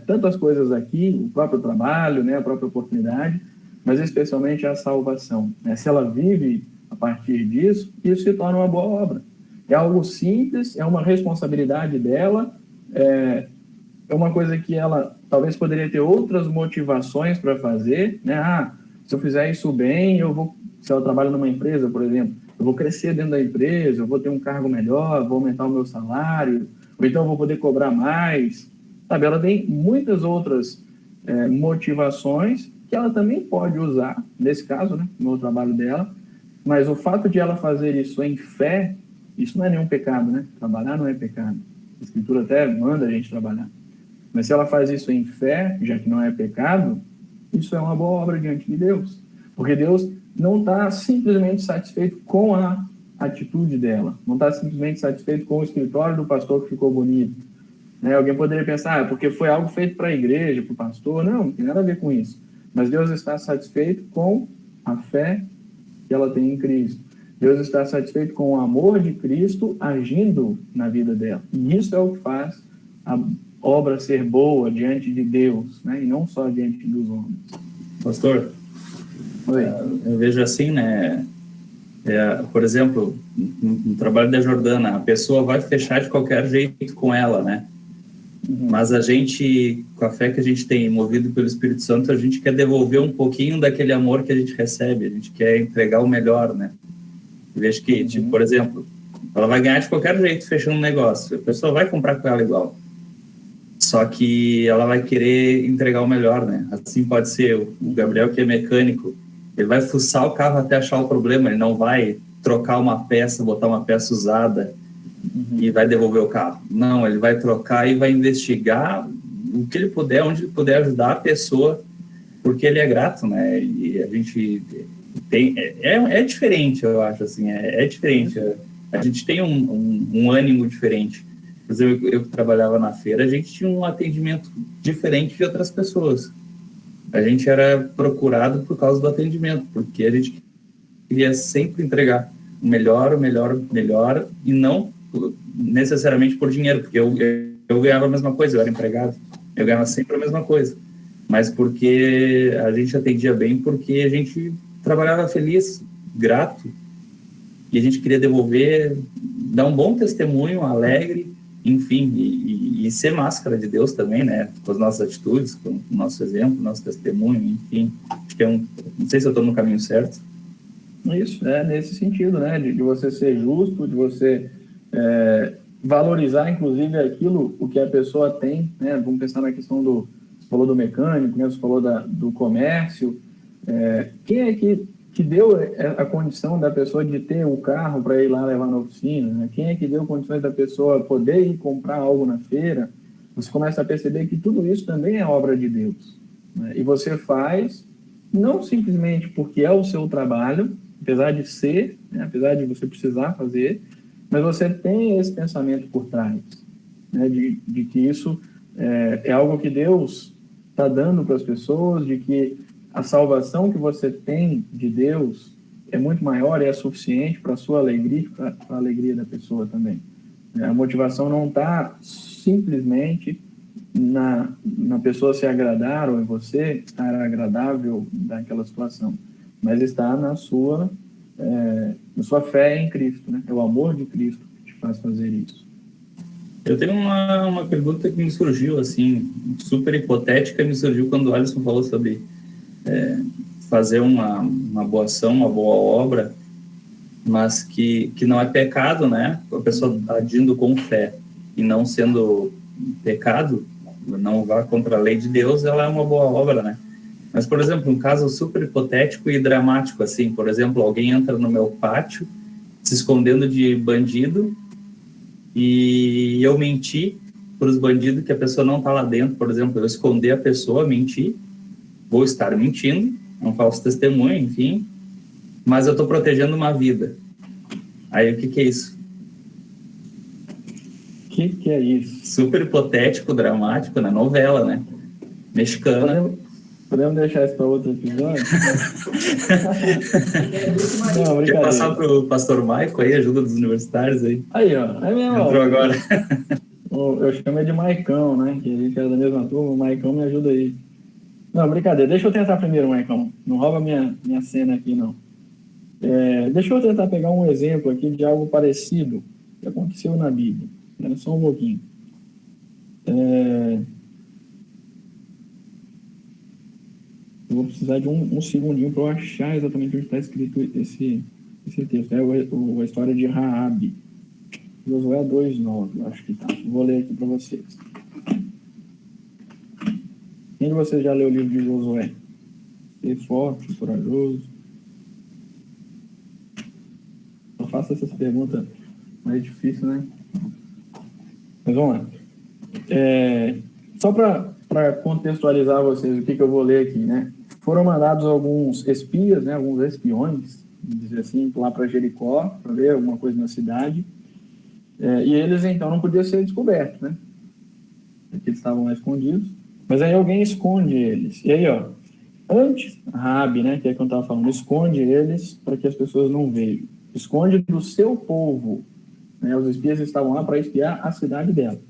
Tantas coisas aqui, o próprio trabalho, né, a própria oportunidade, mas especialmente a salvação. Se ela vive a partir disso, isso se torna uma boa obra. É algo simples, é uma responsabilidade dela, é uma coisa que ela talvez poderia ter outras motivações para fazer, né? Se eu fizer isso bem, se ela trabalha numa empresa, por exemplo, eu vou crescer dentro da empresa, eu vou ter um cargo melhor, vou aumentar o meu salário, ou então eu vou poder cobrar mais. Sabe, ela tem muitas outras motivações que ela também pode usar, nesse caso, né, no trabalho dela, mas o fato de ela fazer isso em fé, isso não é nenhum pecado, né? Trabalhar não é pecado. A Escritura até manda a gente trabalhar. Mas se ela faz isso em fé, já que não é pecado, isso é uma boa obra diante de Deus. Porque Deus não está simplesmente satisfeito com a atitude dela, não está simplesmente satisfeito com o escritório do pastor que ficou bonito. Alguém poderia pensar, porque foi algo feito para a igreja, para o pastor. Não tem nada a ver com isso. Mas Deus está satisfeito com a fé que ela tem em Cristo. Deus está satisfeito com o amor de Cristo agindo na vida dela. E isso é o que faz a obra ser boa diante de Deus, né? E não só diante dos homens. Pastor, eu vejo assim, né? Por exemplo, no trabalho da Jordana, a pessoa vai fechar de qualquer jeito com ela, né? Mas a gente, com a fé que a gente tem, movido pelo Espírito Santo, a gente quer devolver um pouquinho daquele amor que a gente recebe, a gente quer entregar o melhor, né? Eu vejo que, tipo, por exemplo, ela vai ganhar de qualquer jeito fechando um negócio, a pessoa vai comprar com ela igual. Só que ela vai querer entregar o melhor, né? Assim pode ser o Gabriel, que é mecânico, ele vai fuçar o carro até achar o problema, ele não vai trocar uma peça, botar uma peça usada e vai devolver o carro. Não, ele vai trocar e vai investigar o que ele puder, onde ele puder ajudar a pessoa, porque ele é grato, né? E a gente tem... É diferente, eu acho, assim, é diferente. A gente tem um ânimo diferente. Por exemplo, eu que trabalhava na feira, a gente tinha um atendimento diferente de outras pessoas. A gente era procurado por causa do atendimento, porque a gente queria sempre entregar o melhor, e não necessariamente por dinheiro, porque eu ganhava a mesma coisa, eu era empregado, eu ganhava sempre a mesma coisa, mas porque a gente atendia bem, porque a gente trabalhava feliz, grato, e a gente queria devolver, dar um bom testemunho, alegre, enfim, e ser máscara de Deus também, né, com as nossas atitudes, com o nosso exemplo, nosso testemunho, enfim, acho que não sei se eu estou no caminho certo. Isso, nesse sentido, né, de você ser justo, de você valorizar, inclusive, o que a pessoa tem, né, vamos pensar na questão você falou do mecânico, né, você falou do comércio, quem é que deu a condição da pessoa de ter o carro para ir lá levar na oficina, né? Quem é que deu condições da pessoa poder ir comprar algo na feira? Você começa a perceber que tudo isso também é obra de Deus, né? E você faz não simplesmente porque é o seu trabalho, apesar de ser, né, apesar de você precisar fazer, mas você tem esse pensamento por trás, né, de que isso é algo que Deus está dando para as pessoas, de que a salvação que você tem de Deus é muito maior e é suficiente para a sua alegria, para a alegria da pessoa também. A motivação não está simplesmente na pessoa se agradar ou em você estar agradável daquela situação, mas está na sua fé em Cristo, né? É o amor de Cristo que te faz fazer isso. Eu tenho uma pergunta que me surgiu, assim, super hipotética, me surgiu quando o Alisson falou sobre fazer uma boa ação, uma boa obra, mas que não é pecado, né? A pessoa agindo com fé e não sendo pecado, não vá contra a lei de Deus, ela é uma boa obra, né? Mas, por exemplo, um caso super hipotético e dramático, assim, por exemplo, alguém entra no meu pátio se escondendo de bandido e eu menti para os bandidos que a pessoa não está lá dentro, por exemplo, eu esconder a pessoa, mentir, vou estar mentindo, é um falso testemunho, enfim, mas eu estou protegendo uma vida. Aí, o que é isso? O que é isso? Super hipotético, dramático, na novela, né? Mexicana. Podemos deixar isso para outro episódio? Não, quer passar para o pastor Maico aí, ajuda dos universitários aí? Aí, ó. É mesmo. Entrou agora. Eu chamo de Maicão, né? Que a gente era da mesma turma, o Maicão me ajuda aí. Não, brincadeira. Deixa eu tentar primeiro, Maicão. Não rouba minha cena aqui, não. Deixa eu tentar pegar um exemplo aqui de algo parecido que aconteceu na Bíblia. Era só um pouquinho. Eu vou precisar de um segundinho para eu achar exatamente onde está escrito esse texto. A história de Raabe. Josué 2:9, acho que tá. Vou ler aqui para vocês. Quem de vocês já leu o livro de Josué? Ser forte, corajoso. Eu faço essas perguntas mais difíceis, né? Mas vamos lá. Só para contextualizar vocês o que eu vou ler aqui, né? Foram mandados alguns espias, né? Alguns espiões, dizer assim, lá para Jericó, para ver alguma coisa na cidade. E eles, então, não podiam ser descobertos, né? Porque eles estavam lá escondidos. Mas aí alguém esconde eles. E aí, ó, antes, Raabe, né, que é que eu estava falando, esconde eles para que as pessoas não vejam. Esconde do seu povo. Né? Os espias estavam lá para espiar a cidade dela.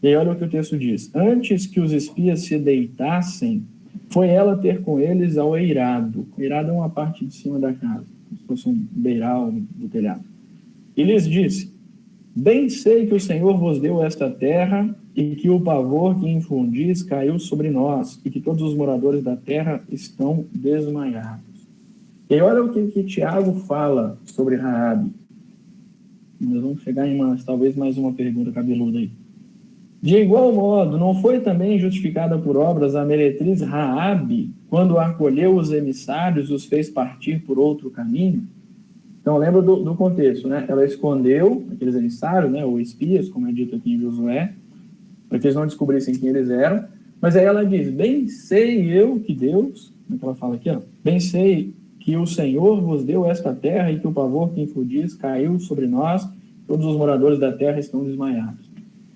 E aí, olha o que o texto diz. Antes que os espias se deitassem, foi ela ter com eles ao eirado. O eirado é uma parte de cima da casa, como se fosse um beiral do telhado. E lhes disse: Bem sei que o Senhor vos deu esta terra e que o pavor que infundis caiu sobre nós e que todos os moradores da terra estão desmaiados. E olha o que Tiago fala sobre Raabe. Nós vamos chegar em talvez mais uma pergunta cabeluda aí. De igual modo, não foi também justificada por obras a meretriz Raabe, quando acolheu os emissários e os fez partir por outro caminho? Então, lembra do contexto, né? Ela escondeu aqueles emissários, né, ou espias, como é dito aqui em Josué, para que eles não descobrissem quem eles eram. Mas aí ela diz, bem sei eu que Deus, como é que ela fala aqui, ó, bem sei que o Senhor vos deu esta terra e que o pavor que infundis caiu sobre nós, todos os moradores da terra estão desmaiados.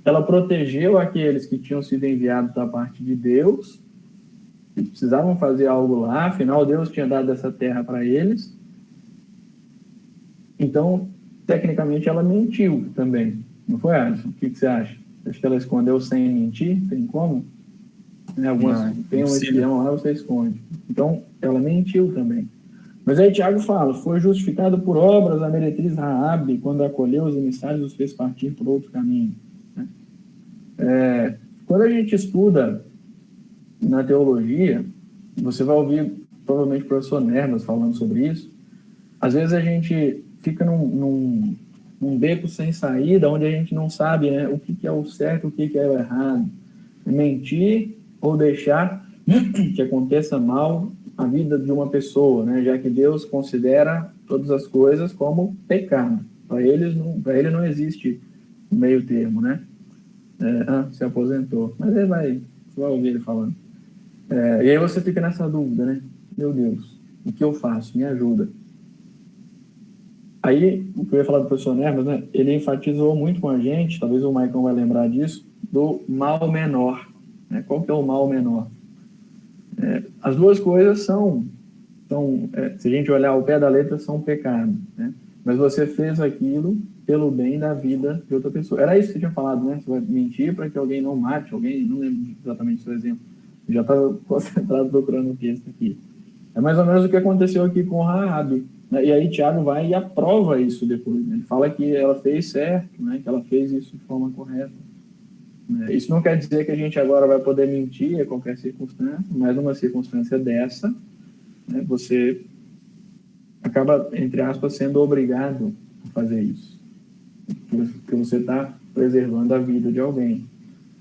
Ela protegeu aqueles que tinham sido enviados da parte de Deus, que precisavam fazer algo lá, afinal Deus tinha dado essa terra para eles. Então, tecnicamente, ela mentiu também. Não foi, Alisson? O que você acha? Acho que ela escondeu sem mentir? Tem como? Tem um espião lá, você esconde. Então, ela mentiu também. Mas aí Tiago fala, foi justificado por obras a meretriz Raabe, quando acolheu os emissários e os fez partir por outro caminho. Quando a gente estuda na teologia, você vai ouvir provavelmente o professor Nervas falando sobre isso. Às vezes a gente fica num beco sem saída, onde a gente não sabe, né, o que é o certo, o que é o errado. Mentir ou deixar que aconteça mal a vida de uma pessoa, né, já que Deus considera todas as coisas como pecado. Para ele não existe meio termo, né? Se aposentou. Mas você vai ouvir ele falando. E aí você fica nessa dúvida, né? Meu Deus, o que eu faço? Me ajuda. Aí, o que eu ia falar do professor Nervas, né? Ele enfatizou muito com a gente, talvez o Maicon vai lembrar disso, do mal menor. Né? Qual que é o mal menor? As duas coisas são se a gente olhar ao pé da letra, são pecado. Né? Mas você fez aquilo pelo bem da vida de outra pessoa. Era isso que você tinha falado, né? Você vai mentir para que alguém não mate alguém, não lembro exatamente o seu exemplo. Eu já estava concentrado procurando o texto aqui. É mais ou menos o que aconteceu aqui com Raabe. Né? E aí Tiago vai e aprova isso depois. Né? Ele fala que ela fez certo, né? Que ela fez isso de forma correta. Isso não quer dizer que a gente agora vai poder mentir a qualquer circunstância, mas numa circunstância dessa, né, você acaba, entre aspas, sendo obrigado a fazer isso. Porque você está preservando a vida de alguém.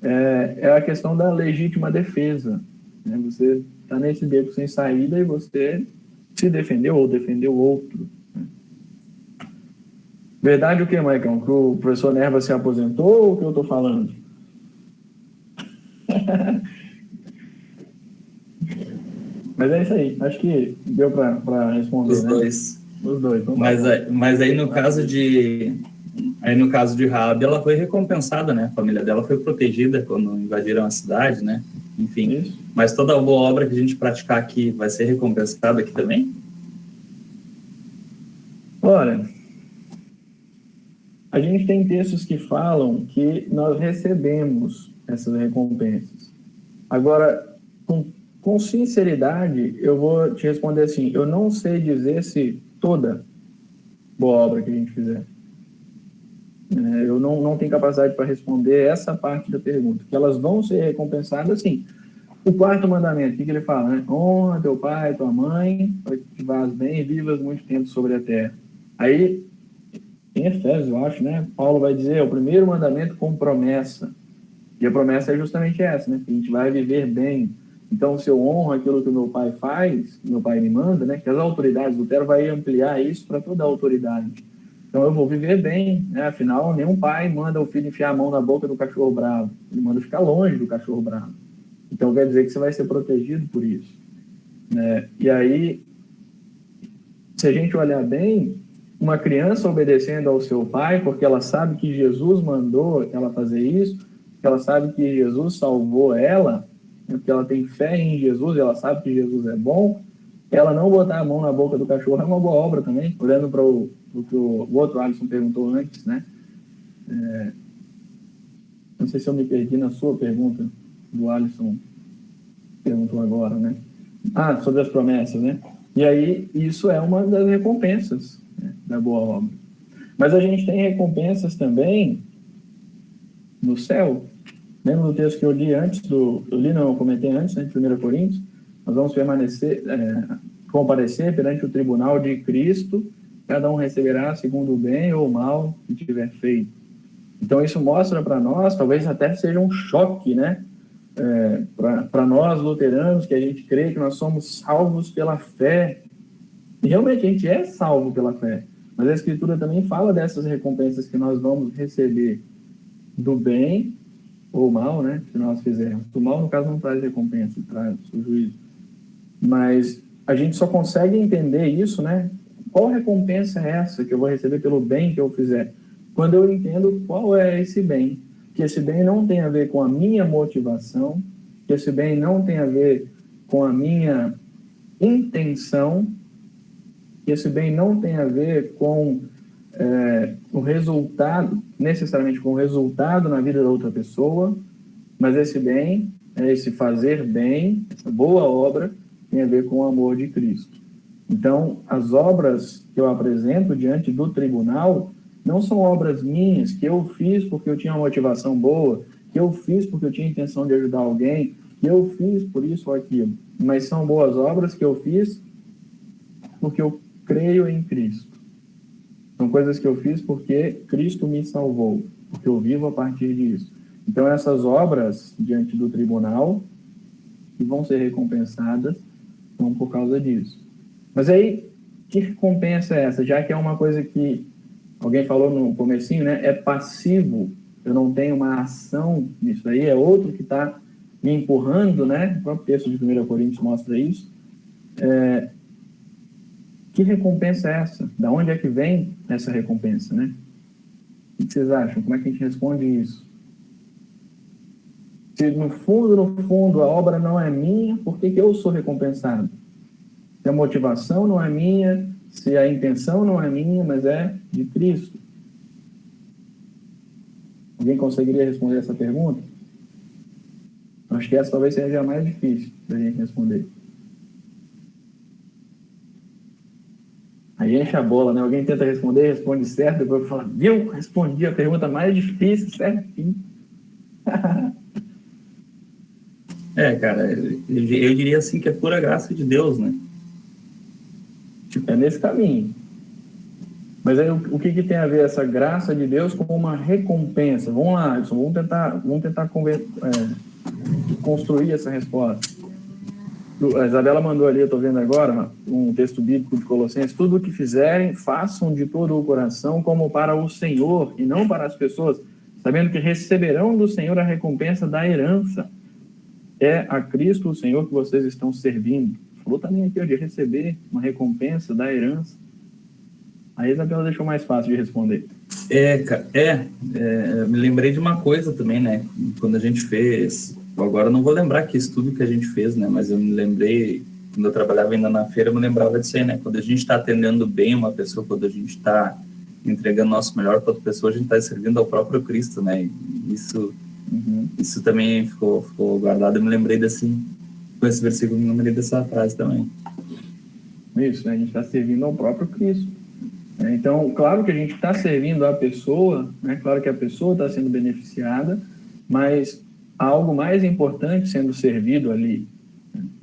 É a questão da legítima defesa. Né? Você está nesse beco sem saída e você se defendeu ou defendeu outro. Né? Verdade o que, Maicon? Que o professor Nerva se aposentou ou o que eu estou falando? Mas é isso aí. Acho que deu para responder. Os né? dois. Os dois. Mas aí no caso de Raabe, ela foi recompensada, né? A família dela foi protegida quando invadiram a cidade, né? Enfim. Isso. Mas toda boa obra que a gente praticar aqui vai ser recompensada aqui também? Olha, a gente tem textos que falam que nós recebemos essas recompensas. Agora, com sinceridade, eu vou te responder assim, eu não sei dizer se toda boa obra que a gente fizer. Eu não tenho capacidade para responder essa parte da pergunta, que elas vão ser recompensadas, sim. O quarto mandamento, o que ele fala? Né? Honra teu pai e tua mãe, para que te vás bem e vivas muito tempo sobre a terra. Aí, em Efésios, eu acho, né? Paulo vai dizer, o primeiro mandamento com promessa. E a promessa é justamente essa, né? Que a gente vai viver bem. Então, se eu honro aquilo que o meu pai faz, meu pai me manda, né? Que as autoridades, Lutero vai ampliar isso para toda a autoridade. Então, eu vou viver bem, né? Afinal, nenhum pai manda o filho enfiar a mão na boca do cachorro bravo. Ele manda ficar longe do cachorro bravo. Então, quer dizer que você vai ser protegido por isso. Né? E aí, se a gente olhar bem, uma criança obedecendo ao seu pai, porque ela sabe que Jesus mandou ela fazer isso, porque ela sabe que Jesus salvou ela, porque ela tem fé em Jesus, ela sabe que Jesus é bom, ela não botar a mão na boca do cachorro é uma boa obra também, olhando para o que o outro Alisson perguntou antes, né? Não sei se eu me perdi na sua pergunta, do Alisson perguntou agora, né? Sobre as promessas, né? E aí, isso é uma das recompensas, né, da boa obra. Mas a gente tem recompensas também no céu. Lembra do texto que eu li antes, eu comentei antes, né, de 1 Coríntios? Nós vamos comparecer perante o tribunal de Cristo, cada um receberá segundo o bem ou o mal que tiver feito. Então, isso mostra para nós, talvez até seja um choque, né? Para nós, luteranos, que a gente crê que nós somos salvos pela fé. E realmente a gente é salvo pela fé. Mas a Escritura também fala dessas recompensas que nós vamos receber do bem ou mal, né? Se nós fizermos. O mal, no caso, não traz recompensa, traz o juízo. Mas a gente só consegue entender isso, né? Qual recompensa é essa que eu vou receber pelo bem que eu fizer? Quando eu entendo qual é esse bem. Que esse bem não tem a ver com a minha motivação, que esse bem não tem a ver com a minha intenção, que esse bem não tem a ver com o resultado, necessariamente com o resultado na vida da outra pessoa, mas esse bem, esse fazer bem, essa boa obra, tem a ver com o amor de Cristo. Então, as obras que eu apresento diante do tribunal não são obras minhas, que eu fiz porque eu tinha uma motivação boa, que eu fiz porque eu tinha a intenção de ajudar alguém, que eu fiz por isso ou aquilo, mas são boas obras que eu fiz porque eu creio em Cristo. São coisas que eu fiz porque Cristo me salvou, porque eu vivo a partir disso. Então, essas obras diante do tribunal, que vão ser recompensadas, são por causa disso. Mas aí, que recompensa é essa? Já que é uma coisa que alguém falou no comecinho, né? É passivo, eu não tenho uma ação nisso aí, é outro que está me empurrando, né? O próprio texto de 1 Coríntios mostra isso. Que recompensa é essa? Da onde é que vem essa recompensa, né? O que vocês acham? Como é que a gente responde isso? Se no fundo, a obra não é minha, por que eu sou recompensado? Se a motivação não é minha, se a intenção não é minha, mas é de Cristo. Alguém conseguiria responder essa pergunta? Acho que essa talvez seja a mais difícil da gente responder. Aí enche a bola, né? Alguém tenta responder, responde certo, depois fala, viu? Respondi a pergunta mais difícil, certinho. Cara, eu diria assim que é pura graça de Deus, né? É nesse caminho. Mas aí o que tem a ver essa graça de Deus com uma recompensa? Vamos lá, Alisson, vamos tentar construir essa resposta. A Isabela mandou ali, eu estou vendo agora, um texto bíblico de Colossenses: tudo o que fizerem, façam de todo o coração como para o Senhor e não para as pessoas, sabendo que receberão do Senhor a recompensa da herança. É a Cristo, o Senhor, que vocês estão servindo. Falou também aqui de receber uma recompensa da herança. A Isabela deixou mais fácil de responder. Me lembrei de uma coisa também, né? Quando a gente fez... Agora eu não vou lembrar que estudo que a gente fez, né? Mas eu me lembrei, quando eu trabalhava ainda na feira, eu me lembrava disso aí, né? Quando a gente está atendendo bem uma pessoa, quando a gente está entregando nosso melhor para outra pessoa, a gente está servindo ao próprio Cristo, né? E isso também ficou guardado. Eu me lembrei com esse versículo, eu me lembrei dessa frase também. Isso, né? A gente está servindo ao próprio Cristo. Então, claro que a gente está servindo a pessoa, né? Claro que a pessoa está sendo beneficiada, mas há algo mais importante sendo servido ali.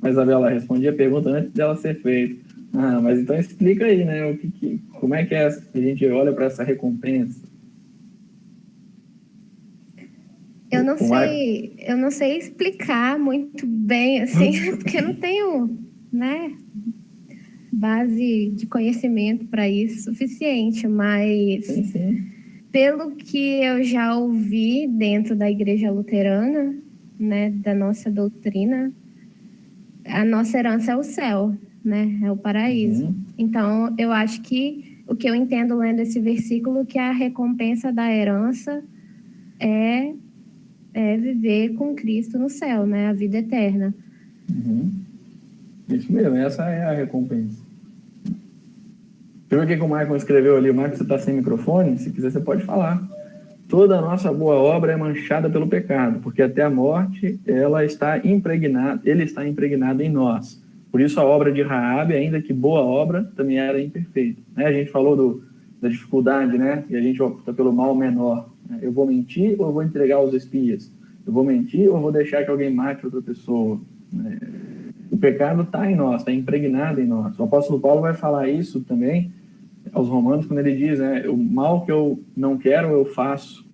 A Isabela respondia a pergunta antes dela ser feita. Mas então explica aí, né? Como é que a gente olha para essa recompensa? Eu não sei explicar muito bem, assim, porque eu não tenho, né, base de conhecimento para isso suficiente, mas Sim. Pelo que eu já ouvi dentro da Igreja Luterana, né, da nossa doutrina, a nossa herança é o céu, né, é o paraíso. Então, eu acho que o que eu entendo lendo esse versículo, que a recompensa da herança é viver com Cristo no céu, né, a vida eterna. Isso mesmo, essa é a recompensa. Você viu o que o Michael escreveu ali? O Michael, você está sem microfone? Se quiser, você pode falar. Toda a nossa boa obra é manchada pelo pecado, porque até a morte ele está impregnado em nós. Por isso a obra de Raabe, ainda que boa obra, também era imperfeita. A gente falou da dificuldade, né? E a gente opta pelo mal menor. Né? Eu vou mentir ou eu vou entregar aos espias? Eu vou mentir ou eu vou deixar que alguém mate outra pessoa? O pecado está em nós, está impregnado em nós. O apóstolo Paulo vai falar isso também aos Romanos, quando ele diz, né, o mal que eu não quero, eu faço.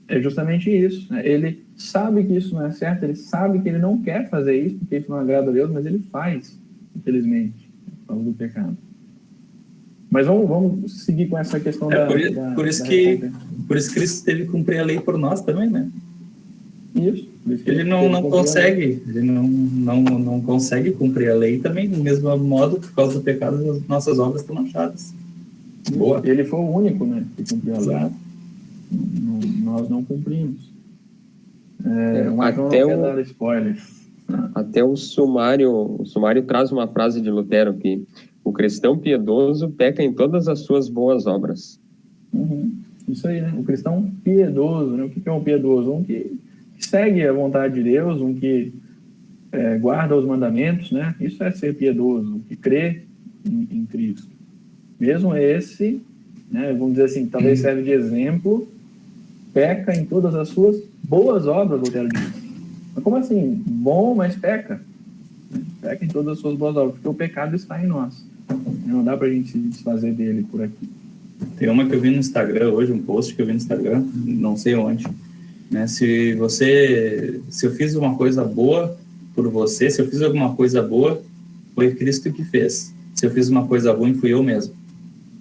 É justamente isso. Né? Ele sabe que isso não é certo, ele sabe que ele não quer fazer isso, porque isso não agrada a Deus, mas ele faz, infelizmente, por causa do pecado. Mas vamos seguir com essa questão por isso que Cristo teve que cumprir a lei por nós também, né? Isso. Ele não consegue, ele não consegue cumprir a lei também, do mesmo modo, por causa do pecado, as nossas obras estão manchadas. Boa. Ele foi o único, né, que cumpriu a lei. Nós não cumprimos. Dar spoilers. Até o sumário traz uma frase de Lutero que o cristão piedoso peca em todas as suas boas obras. Isso aí, né? O cristão piedoso, né? O que é um piedoso? Um que segue a vontade de Deus, um que guarda os mandamentos, né? Isso é ser piedoso, que crê em Cristo. Mesmo esse, né, vamos dizer assim, talvez serve de exemplo, peca em todas as suas boas obras, eu quero dizer. Mas como assim? Bom, mas peca. Peca em todas as suas boas obras, porque o pecado está em nós. Não dá pra gente se desfazer dele por aqui. Tem uma que eu vi no Instagram hoje, um post que eu vi no Instagram, não sei onde, né? Se eu fiz uma coisa boa por você, se eu fiz alguma coisa boa, foi Cristo que fez. Se eu fiz uma coisa ruim, fui eu mesmo.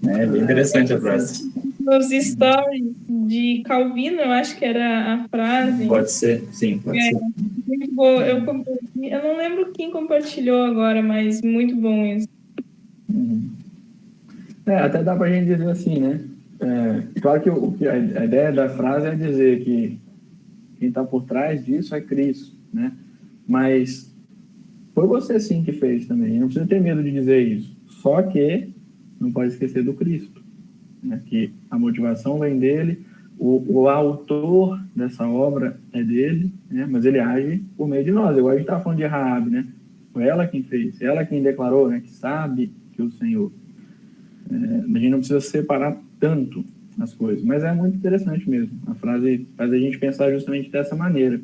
É bem interessante a frase. Nos stories de Calvino, eu acho que era a frase. Pode ser, sim, pode ser. Muito bom. Eu não lembro quem compartilhou agora, mas muito bom isso. Até dá pra gente dizer assim, né? Claro que a ideia da frase é dizer que quem está por trás disso é Cristo, né? Mas foi você sim que fez também. Não precisa ter medo de dizer isso. Só que não pode esquecer do Cristo, né? Que a motivação vem dele, o autor dessa obra é dele, né? Mas ele age por meio de nós. Igual a gente estava falando de Raabe, né? Foi ela quem fez, ela quem declarou, né? Que sabe que o Senhor. A gente não precisa separar tanto as coisas, mas é muito interessante mesmo. A frase faz a gente pensar justamente dessa maneira,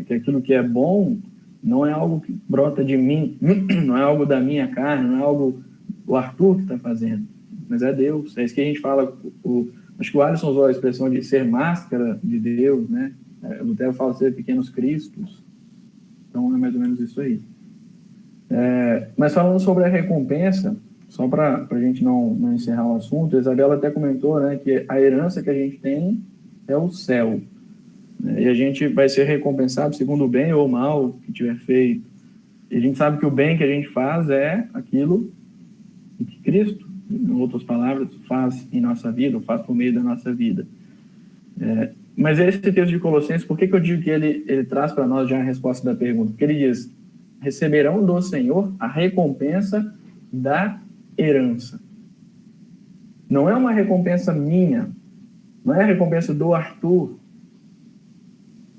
que aquilo que é bom não é algo que brota de mim, não é algo da minha carne, não é algo o Arthur que está fazendo, mas é Deus. É isso que a gente fala, acho que o Alisson usou a expressão de ser máscara de Deus, né? O Lutero fala ser pequenos cristos, então é mais ou menos isso aí. Mas falando sobre a recompensa, só para a gente não encerrar o assunto, a Isabela até comentou, né, que a herança que a gente tem é o céu. Né, e a gente vai ser recompensado segundo o bem ou o mal que tiver feito. E a gente sabe que o bem que a gente faz é aquilo que Cristo, em outras palavras, faz em nossa vida, ou faz por meio da nossa vida. Mas esse texto de Colossenses, por que eu digo que ele traz para nós já a resposta da pergunta? Porque ele diz, receberão do Senhor a recompensa da herança. Não é uma recompensa minha, não é a recompensa do Arthur,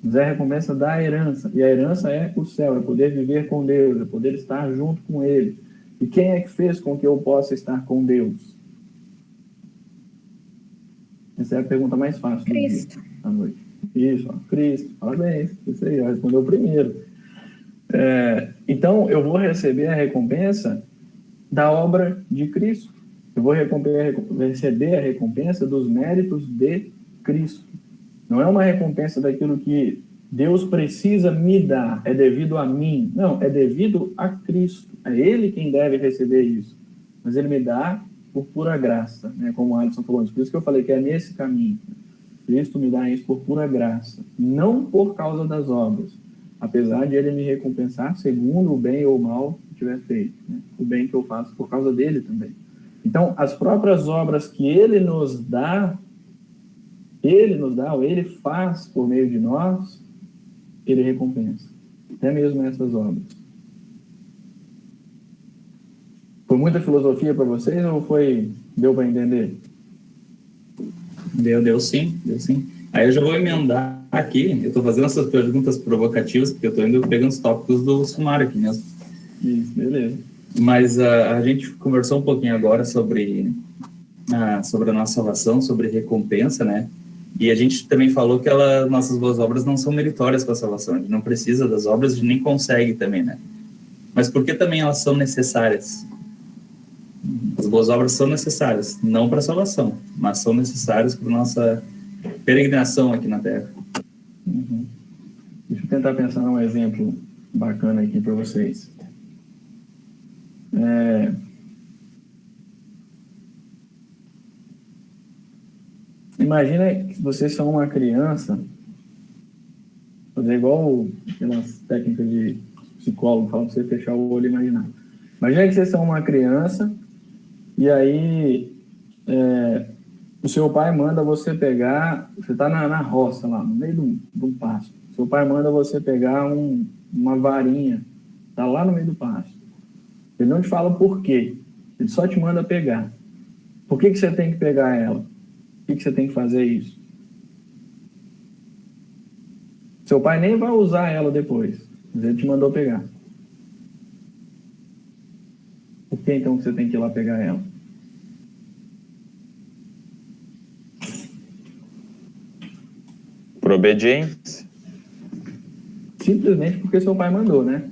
mas é a recompensa da herança. E a herança é o céu, é poder viver com Deus, é poder estar junto com Ele. E quem é que fez com que eu possa estar com Deus? Essa é a pergunta mais fácil do dia, à noite. Isso, Cristo, parabéns, isso aí, respondeu primeiro. Então, eu vou receber a recompensa da obra de Cristo. Eu vou receber a recompensa dos méritos de Cristo. Não é uma recompensa daquilo que Deus precisa me dar, é devido a mim. Não, é devido a Cristo. É Ele quem deve receber isso. Mas Ele me dá por pura graça, né? Como o Alisson falou. Por isso que eu falei que é nesse caminho. Cristo me dá isso por pura graça, não por causa das obras. Apesar de Ele me recompensar segundo o bem ou o mal que tiver feito, né? O bem que eu faço por causa dele também. Então, as próprias obras que Ele nos dá, ou Ele faz por meio de nós, Ele recompensa. Até mesmo essas obras. Foi muita filosofia para vocês ou deu para entender? Deu sim. Aí eu já vou emendar aqui, eu estou fazendo essas perguntas provocativas, porque eu estou indo pegando os tópicos do sumário aqui mesmo. Isso, beleza. Mas a gente conversou um pouquinho agora sobre sobre a nossa salvação, sobre recompensa, né? E a gente também falou que nossas boas obras não são meritórias para a salvação. A gente não precisa das obras, a gente nem consegue também, né? Mas por que também elas são necessárias? As boas obras são necessárias, não para a salvação, mas são necessárias para a nossa peregrinação aqui na Terra. Uhum. Deixa eu tentar pensar num exemplo bacana aqui para vocês. Imagina que vocês são uma criança, fazer igual aquelas técnicas de psicólogo, falam para você fechar o olho e imaginar. Imagina que vocês são uma criança e aí o seu pai manda você pegar, você está na roça lá, no meio do pasto. Seu pai manda você pegar uma varinha, está lá no meio do pasto. Ele não te fala por quê, ele só te manda pegar. Por que você tem que pegar ela? Por que você tem que fazer isso? Seu pai nem vai usar ela depois, mas ele te mandou pegar. Por que então você tem que ir lá pegar ela? Por obediência. Simplesmente porque seu pai mandou, né?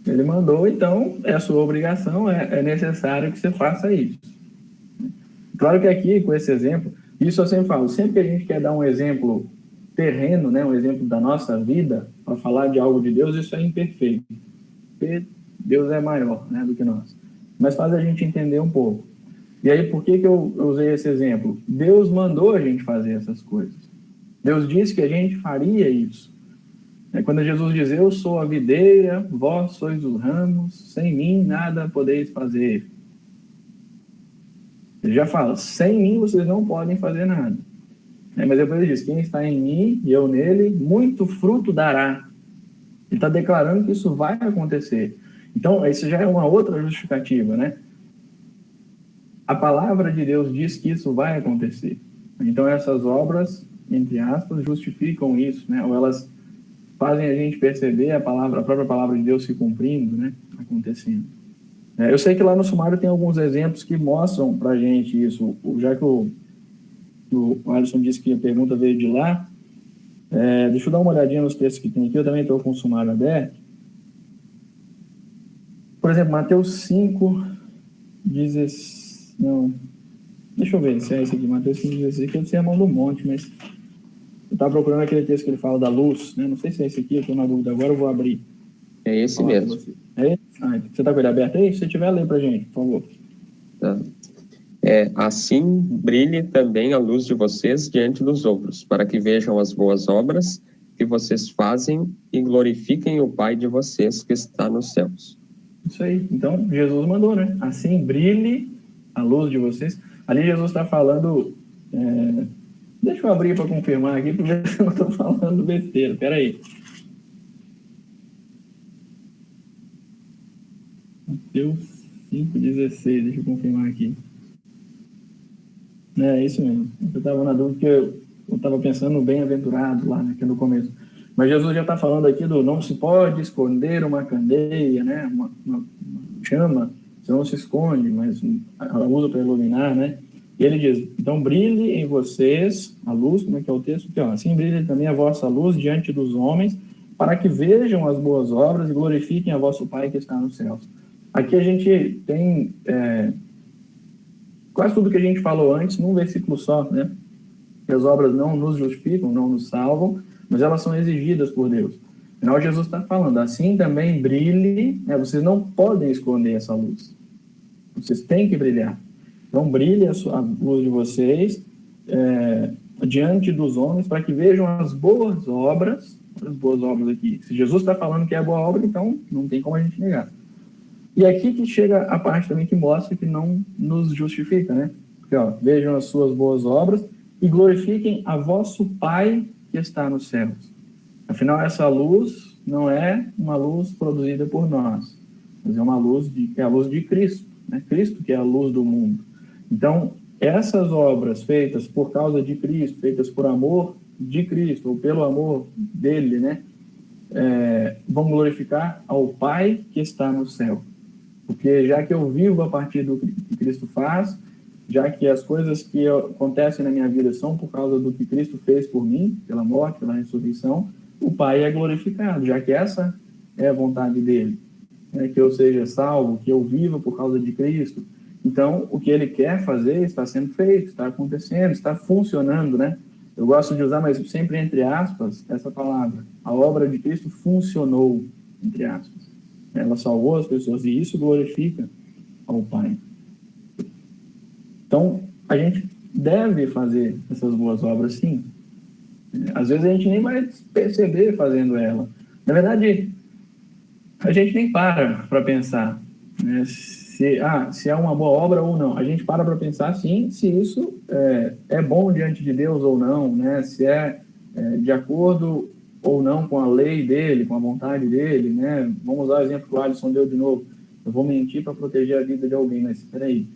Ele mandou, então é a sua obrigação, é necessário que você faça isso. Claro que aqui, com esse exemplo, isso eu sempre falo, sempre que a gente quer dar um exemplo terreno, né, um exemplo da nossa vida, para falar de algo de Deus, isso é imperfeito. Porque Deus é maior, né, do que nós. Mas faz a gente entender um pouco. E aí, por que eu usei esse exemplo? Deus mandou a gente fazer essas coisas. Deus disse que a gente faria isso. Quando Jesus diz, eu sou a videira, vós sois os ramos, sem mim nada podeis fazer. Ele já fala, sem mim vocês não podem fazer nada. Mas depois ele diz, quem está em mim e eu nele, muito fruto dará. Ele está declarando que isso vai acontecer. Então, isso já é uma outra justificativa, né? A palavra de Deus diz que isso vai acontecer. Então, essas obras, entre aspas, justificam isso, né? Ou elas fazem a gente perceber a própria palavra de Deus se cumprindo, né? Acontecendo. Eu sei que lá no sumário tem alguns exemplos que mostram para a gente isso. Já que o Alisson disse que a pergunta veio de lá, deixa eu dar uma olhadinha nos textos que tem aqui. Eu também estou com o sumário aberto. Por exemplo, Mateus 5, 16... Não, deixa eu ver se é esse aqui. Mateus 5, 16, que é o Sermão do Monte, mas eu estava procurando aquele texto que ele fala da luz, né? Não sei se é esse aqui, eu estou na dúvida agora, eu vou abrir. É esse mesmo. É esse? Você está com ele aberto aí? Se você tiver, lê para a gente, por favor. Tá. Assim brilhe também a luz de vocês diante dos outros, para que vejam as boas obras que vocês fazem e glorifiquem o Pai de vocês que está nos céus. Isso aí. Então, Jesus mandou, né? Assim brilhe a luz de vocês. Ali Jesus está falando... Deixa eu abrir para confirmar aqui, para ver se eu não estou falando besteira. Espera aí. Mateus 5,16. Deixa eu confirmar aqui. É isso mesmo. Eu estava na dúvida, porque eu estava pensando no bem-aventurado lá, né, que é no começo. Mas Jesus já está falando aqui do não se pode esconder uma candeia, né? Uma chama, você não se esconde, mas ela usa para iluminar, né? E ele diz, então brilhe em vocês a luz, como é que é o texto? Aqui, ó, assim brilhe também a vossa luz diante dos homens, para que vejam as boas obras e glorifiquem a vosso Pai que está nos céus. Aqui a gente tem quase tudo que a gente falou antes num versículo só, né? Que as obras não nos justificam, não nos salvam, mas elas são exigidas por Deus. Afinal, Jesus está falando, assim também brilhe, né? Vocês não podem esconder essa luz. Vocês têm que brilhar. Então, brilhe a luz de vocês diante dos homens para que vejam as boas obras aqui. Se Jesus está falando que é boa obra, então não tem como a gente negar. E aqui que chega a parte também que mostra que não nos justifica, né? Porque, ó, vejam as suas boas obras e glorifiquem a vosso Pai que está nos céus. Afinal, essa luz não é uma luz produzida por nós, mas é uma luz é a luz de Cristo, né? Cristo que é a luz do mundo. Então, essas obras feitas por causa de Cristo, feitas por amor de Cristo, ou pelo amor dele, né? Vão glorificar ao Pai que está no céu. Porque já que eu vivo a partir do que Cristo faz, já que as coisas que acontecem na minha vida são por causa do que Cristo fez por mim, pela morte, pela ressurreição, o Pai é glorificado, já que essa é a vontade dele, né? Que eu seja salvo, que eu viva por causa de Cristo. Então, o que ele quer fazer está sendo feito, está acontecendo, está funcionando, né? Eu gosto de usar, mas sempre entre aspas, essa palavra. A obra de Cristo funcionou, entre aspas. Ela salvou as pessoas e isso glorifica ao Pai. Então, a gente deve fazer essas boas obras, sim. Às vezes a gente nem vai perceber fazendo ela. Na verdade, a gente nem para pensar, né, se é uma boa obra ou não. A gente para pensar, sim, se isso é bom diante de Deus ou não, né? Se é de acordo ou não com a lei dele, com a vontade dele, né? Vamos usar o exemplo que o Alisson deu de novo. Eu vou mentir para proteger a vida de alguém, mas espera aí.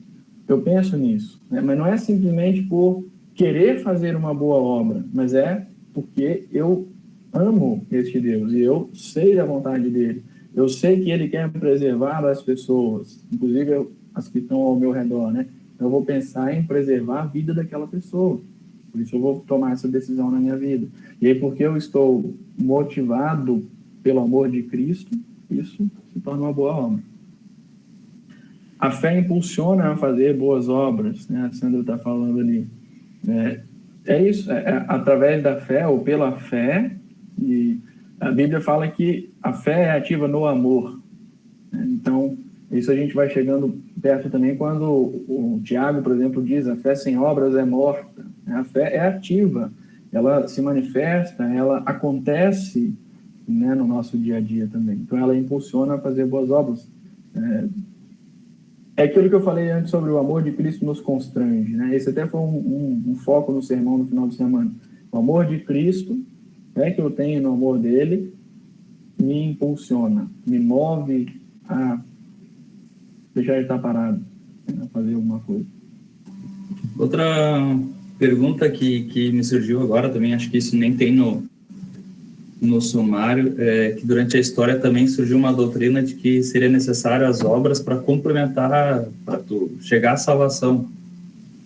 Eu penso nisso, né? Mas não é simplesmente por querer fazer uma boa obra, mas é porque eu amo este Deus e eu sei da vontade dele. Eu sei que ele quer preservar as pessoas, inclusive as que estão ao meu redor, né? Eu vou pensar em preservar a vida daquela pessoa. Por isso eu vou tomar essa decisão na minha vida. E aí, porque eu estou motivado pelo amor de Cristo, isso se torna uma boa obra. A fé impulsiona a fazer boas obras, né? A Sandra está falando ali. É isso, através da fé ou pela fé, e a Bíblia fala que a fé é ativa no amor, né? Então, isso a gente vai chegando perto também quando o Tiago, por exemplo, diz: a fé sem obras é morta. A fé é ativa, ela se manifesta, ela acontece, né, no nosso dia a dia também. Então, ela impulsiona a fazer boas obras. É aquilo que eu falei antes sobre o amor de Cristo nos constrange, né? Esse até foi um foco no sermão no final de semana. O amor de Cristo, que eu tenho no amor dele, me impulsiona, me move a deixar ele estar parado, a fazer alguma coisa. Outra pergunta que me surgiu agora também, acho que isso nem tem no sumário, é que durante a história também surgiu uma doutrina de que seria necessário as obras para complementar, para tu chegar à salvação.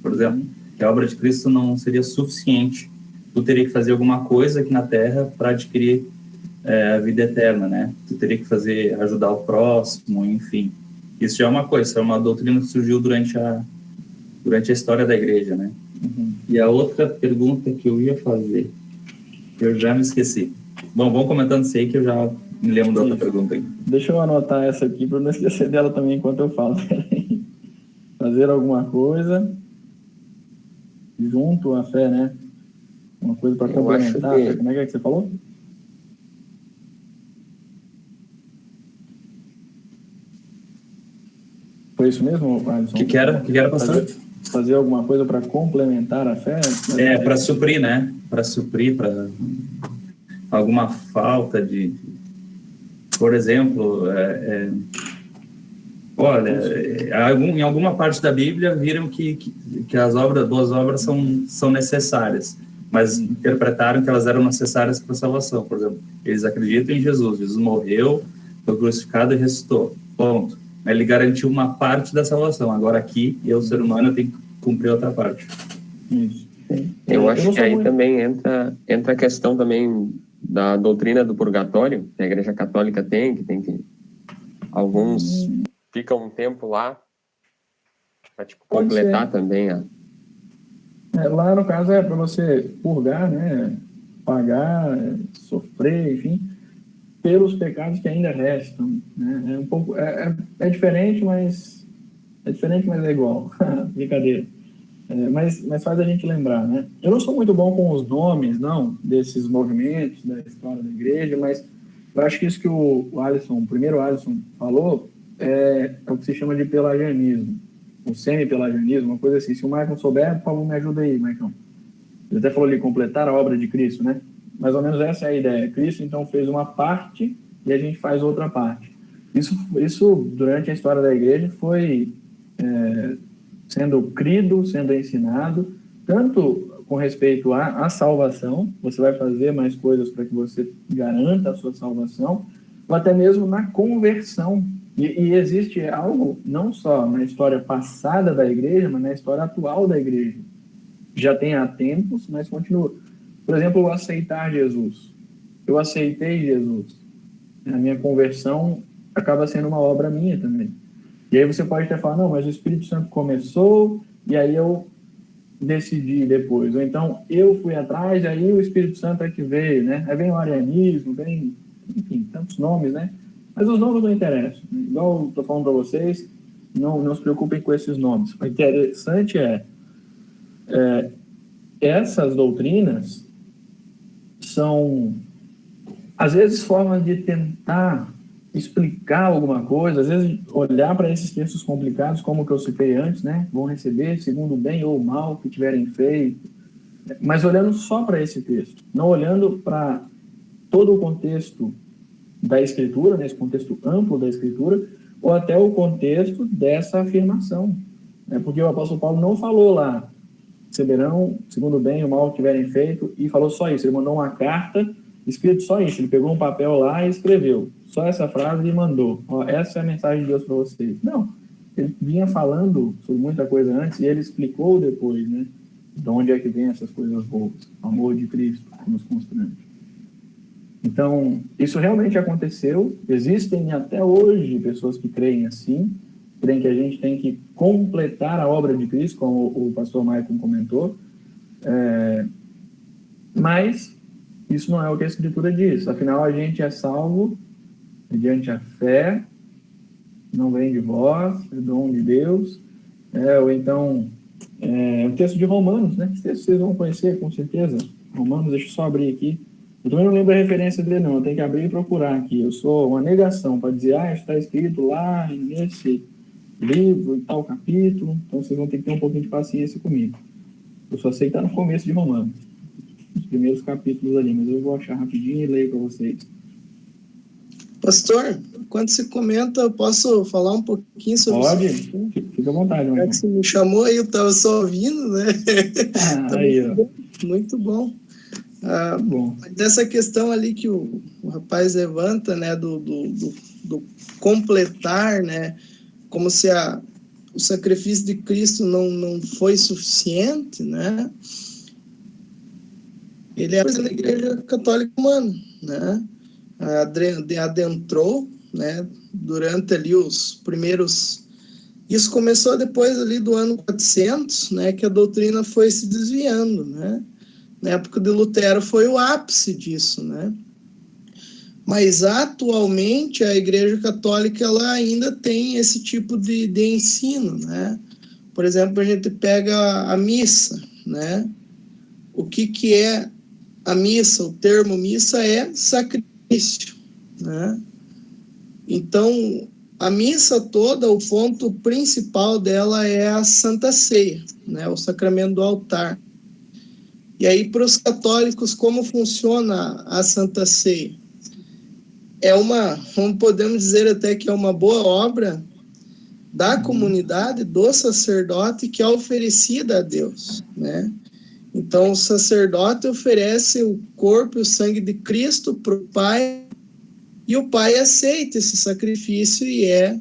Por exemplo, que a obra de Cristo não seria suficiente. Tu teria que fazer alguma coisa aqui na Terra para adquirir a vida eterna, né? Tu teria que ajudar o próximo, enfim. Isso já é uma coisa, é uma doutrina que surgiu durante a história da igreja, né? Uhum. E a outra pergunta que eu ia fazer, eu já me esqueci. Bom, vamos comentando isso aí que eu já me lembro da outra pergunta aí. Deixa eu anotar essa aqui para não esquecer dela também enquanto eu falo. Fazer alguma coisa junto à fé, né? Uma coisa para complementar. Como é que você falou? Foi isso mesmo, Alisson? Que era pastor? Fazer alguma coisa para complementar a fé? Para suprir, né? Para suprir, para alguma falta de... Por exemplo, em alguma parte da Bíblia viram que as boas obras são necessárias, mas interpretaram que elas eram necessárias para a salvação. Por exemplo, eles acreditam em Jesus. Jesus morreu, foi crucificado e ressuscitou. Ponto. Ele garantiu uma parte da salvação. Agora aqui, eu, ser humano, eu tenho que cumprir outra parte. Isso. Eu acho que aí também entra a questão também da doutrina do purgatório, que a Igreja Católica tem que alguns ficam um tempo lá para completar também lá no caso é para você purgar, né? Pagar, sofrer, enfim, pelos pecados que ainda restam, né? É um pouco é diferente, mas é igual. Brincadeira. Mas faz a gente lembrar, né? Eu não sou muito bom com os nomes, não, desses movimentos da história da igreja, mas eu acho que isso que o primeiro Alisson falou é o que se chama de pelagianismo, o semi-pelagianismo, uma coisa assim. Se o Maicon souber, por favor, me ajuda aí, Maicon. Ele até falou ali, completar a obra de Cristo, né? Mais ou menos essa é a ideia. Cristo, então, fez uma parte e a gente faz outra parte. Isso durante a história da igreja, foi sendo crido, sendo ensinado, tanto com respeito à salvação, você vai fazer mais coisas para que você garanta a sua salvação, ou até mesmo na conversão, E existe algo, não só na história passada da igreja, mas na história atual da igreja. Já tem há tempos, mas continua. Por exemplo, o aceitar Jesus. Eu aceitei Jesus. A minha conversão acaba sendo uma obra minha também. E aí você pode até falar, não, mas o Espírito Santo começou, e aí eu decidi depois. Ou então, eu fui atrás, e aí o Espírito Santo é que veio, né? Aí vem o arianismo, vem, enfim, tantos nomes, né? Mas os nomes não interessam. Igual eu estou falando para vocês, não se preocupem com esses nomes. O interessante essas doutrinas são, às vezes, formas de tentar explicar alguma coisa, às vezes olhar para esses textos complicados, como que eu citei antes, né? Vão receber segundo o bem ou o mal que tiverem feito, mas olhando só para esse texto, não olhando para todo o contexto da Escritura, nesse contexto amplo da Escritura, ou até o contexto dessa afirmação. Porque o apóstolo Paulo não falou lá, receberão segundo o bem e o mal que tiverem feito, e falou só isso. Ele mandou uma carta, escrito só isso. Ele pegou um papel lá e escreveu. Só essa frase e mandou. Ó, essa é a mensagem de Deus para vocês. Não. Ele vinha falando sobre muita coisa antes e ele explicou depois, né? De onde é que vem essas coisas boas. O amor de Cristo que nos constrange. Então, isso realmente aconteceu. Existem até hoje pessoas que creem assim, creem que a gente tem que completar a obra de Cristo, como o pastor Maicon comentou. Mas isso não é o que a Escritura diz. Afinal, a gente é salvo mediante a fé, não vem de vós, é dom de Deus. Ou então, o texto de Romanos, né? Esse texto vocês vão conhecer, com certeza. Romanos, deixa eu só abrir aqui. Eu também não lembro a referência dele, não. Eu tenho que abrir e procurar aqui. Eu sou uma negação para dizer, isso está escrito lá nesse livro e tal capítulo. Então, vocês vão ter que ter um pouquinho de paciência comigo. Eu só sei que está no começo de Romanos. Os primeiros capítulos ali. Mas eu vou achar rapidinho e leio para vocês. Pastor, quando você comenta, eu posso falar um pouquinho sobre isso? Pode. Fica à vontade. Já que você me chamou aí, eu estava só ouvindo, né? Aí, ó. Muito bom. Bom. Dessa questão ali que o rapaz levanta, né, do completar, né, como se o sacrifício de Cristo não foi suficiente, né, ele é da Igreja Católica Romana, né, adentrou, né, durante ali os primeiros... Isso começou depois ali do ano 400, né, que a doutrina foi se desviando, né. Na época de Lutero foi o ápice disso, né? Mas atualmente a Igreja Católica ela ainda tem esse tipo de ensino, né? Por exemplo, a gente pega a missa, né? O que é a missa? O termo missa é sacrifício, né? Então, a missa toda, o ponto principal dela é a Santa Ceia, né? O sacramento do altar. E aí, para os católicos, como funciona a Santa Ceia? Podemos dizer até que é uma boa obra da comunidade, do sacerdote, que é oferecida a Deus, né? Então, o sacerdote oferece o corpo e o sangue de Cristo para o Pai, e o Pai aceita esse sacrifício e é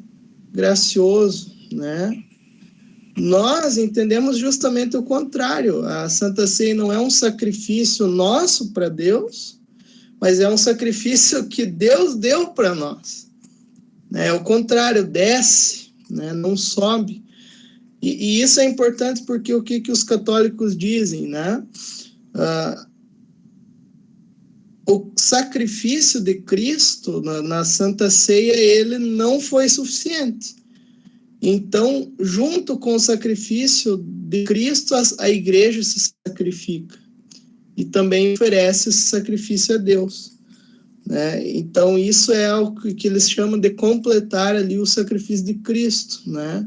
gracioso, né? Nós entendemos justamente o contrário. A Santa Ceia não é um sacrifício nosso para Deus, mas é um sacrifício que Deus deu para nós. É o contrário, desce, né? Não sobe. E isso é importante porque o que os católicos dizem, né? O sacrifício de Cristo na Santa Ceia, ele não foi suficiente. Então, junto com o sacrifício de Cristo, a igreja se sacrifica e também oferece esse sacrifício a Deus, né? Então, isso é o que eles chamam de completar ali o sacrifício de Cristo, né?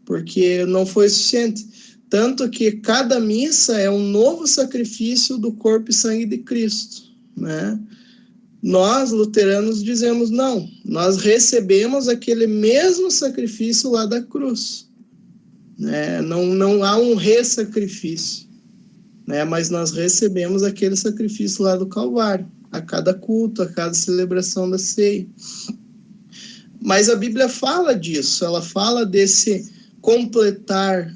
Porque não foi suficiente. Tanto que cada missa é um novo sacrifício do corpo e sangue de Cristo, né? Nós, luteranos, dizemos não, nós recebemos aquele mesmo sacrifício lá da cruz, né? Não há um ressacrifício, né? Mas nós recebemos aquele sacrifício lá do Calvário, a cada culto, a cada celebração da ceia. Mas a Bíblia fala disso, ela fala desse completar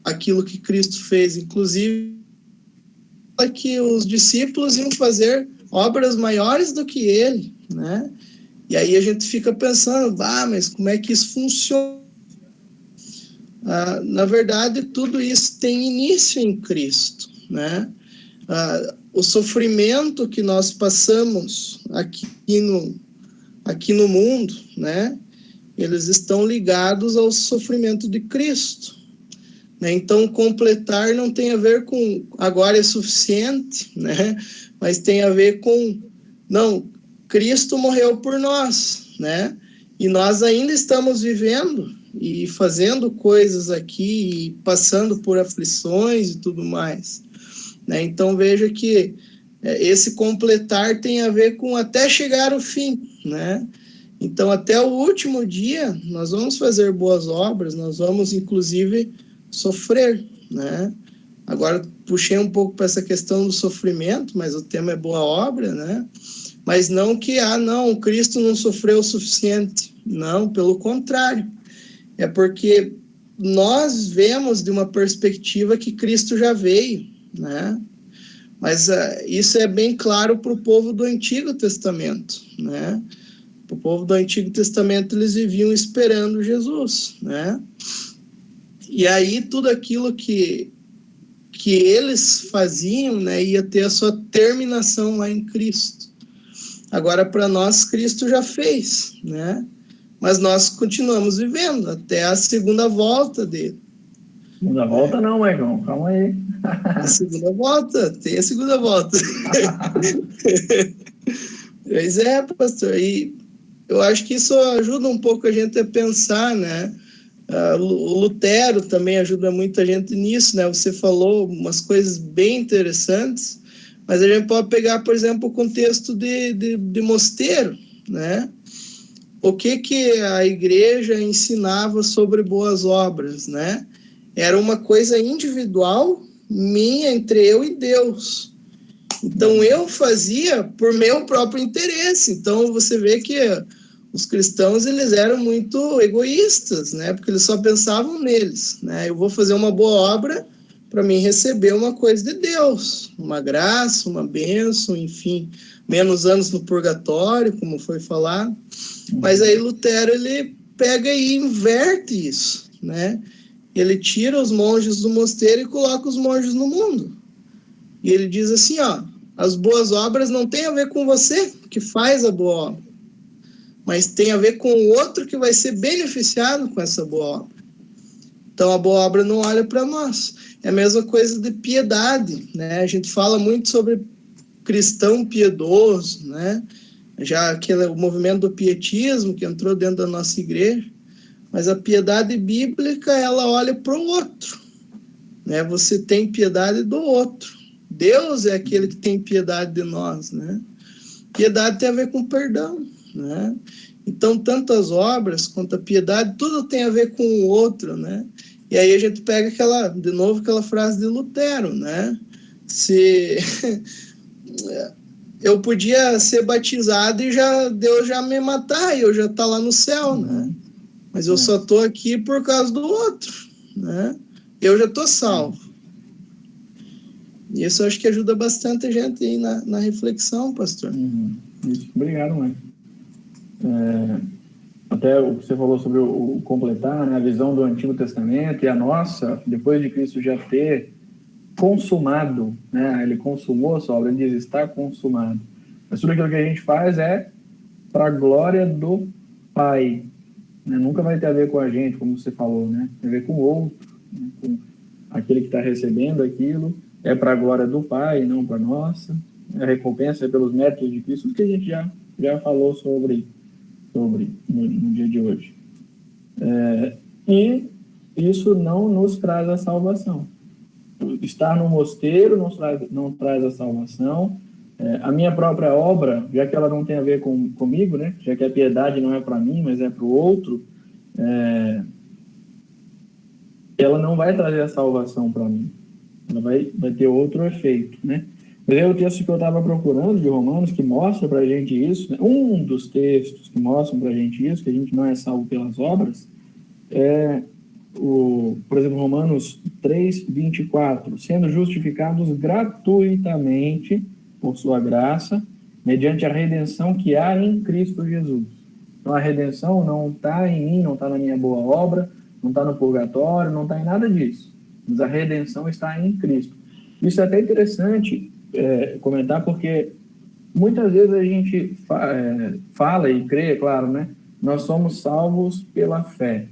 aquilo que Cristo fez, inclusive que os discípulos iam fazer obras maiores do que ele, né? E aí a gente fica pensando, mas como é que isso funciona? Na verdade, tudo isso tem início em Cristo, né? O sofrimento que nós passamos aqui no mundo, né? Eles estão ligados ao sofrimento de Cristo, né? Então, completar não tem a ver com agora é suficiente, né? Mas tem a ver com, não, Cristo morreu por nós, né? E nós ainda estamos vivendo e fazendo coisas aqui, e passando por aflições e tudo mais, né? Então, veja que esse completar tem a ver com até chegar ao fim, né? Então, até o último dia, nós vamos fazer boas obras, nós vamos, inclusive, sofrer, né? Agora, puxei um pouco para essa questão do sofrimento, mas o tema é boa obra, né? Mas não que, Cristo não sofreu o suficiente. Não, pelo contrário. É porque nós vemos de uma perspectiva que Cristo já veio, né? Mas isso é bem claro para o povo do Antigo Testamento, né? O povo do Antigo Testamento, eles viviam esperando Jesus, né? E aí tudo aquilo que eles faziam, né, ia ter a sua terminação lá em Cristo. Agora, para nós, Cristo já fez, né? Mas nós continuamos vivendo até a segunda volta dele. Segunda volta não, Maicon, calma aí. A segunda volta, tem a segunda volta. Pois é, pastor, e eu acho que isso ajuda um pouco a gente a pensar, né? O Lutero também ajuda muita gente nisso, né? Você falou umas coisas bem interessantes, mas a gente pode pegar, por exemplo, o contexto de mosteiro, né? O que a igreja ensinava sobre boas obras, né? Era uma coisa individual, minha, entre eu e Deus. Então, eu fazia por meu próprio interesse. Então, você vê que os cristãos, eles eram muito egoístas, né? Porque eles só pensavam neles, né? Eu vou fazer uma boa obra para mim receber uma coisa de Deus, uma graça, uma bênção, enfim, menos anos no purgatório, como foi falado. Mas aí Lutero, ele pega e inverte isso, né? Ele tira os monges do mosteiro e coloca os monges no mundo. E ele diz assim, as boas obras não tem a ver com você que faz a boa obra, mas tem a ver com o outro que vai ser beneficiado com essa boa obra. Então, a boa obra não olha para nós. É a mesma coisa de piedade, né? A gente fala muito sobre cristão piedoso, né? Já o movimento do pietismo que entrou dentro da nossa igreja, mas a piedade bíblica, ela olha para o outro, né? Você tem piedade do outro. Deus é aquele que tem piedade de nós, né? Piedade tem a ver com perdão, né? Então, tanto as obras quanto a piedade, tudo tem a ver com o outro, né? E aí a gente pega aquela frase de Lutero, né? Se eu podia ser batizado e Deus já me matar, e eu já tá lá no céu, né? Mas eu só tô aqui por causa do outro, né? Eu já tô salvo. E isso eu acho que ajuda bastante a gente aí na reflexão, pastor. Isso. Obrigado, mãe. Até o que você falou sobre o completar, né, a visão do Antigo Testamento e a nossa, depois de Cristo já ter consumado, né, ele consumou a sua obra, ele diz, está consumado. Mas tudo aquilo que a gente faz é para a glória do Pai, né? Nunca vai ter a ver com a gente, como você falou, né? Tem a ver com o outro, né? Com aquele que está recebendo aquilo, é para a glória do Pai, não para a nossa. A recompensa é pelos méritos de Cristo, tudo que a gente já falou sobre no dia de hoje. E isso não nos traz a salvação. Estar no mosteiro não traz a salvação. A minha própria obra, já que ela não tem a ver comigo, né? Já que a piedade não é para mim, mas é para o outro, ela não vai trazer a salvação para mim. Ela vai ter outro efeito, né? Mas é o texto que eu estava procurando de Romanos, que mostra para a gente isso, né? Um dos textos que mostram para a gente isso, que a gente não é salvo pelas obras, é, por exemplo, Romanos 3:24, sendo justificados gratuitamente por sua graça, mediante a redenção que há em Cristo Jesus. Então, a redenção não está em mim, não está na minha boa obra, não está no purgatório, não está em nada disso. Mas a redenção está em Cristo. Isso é até interessante comentar, porque muitas vezes a gente fala e crê, claro, né? Nós somos salvos pela fé.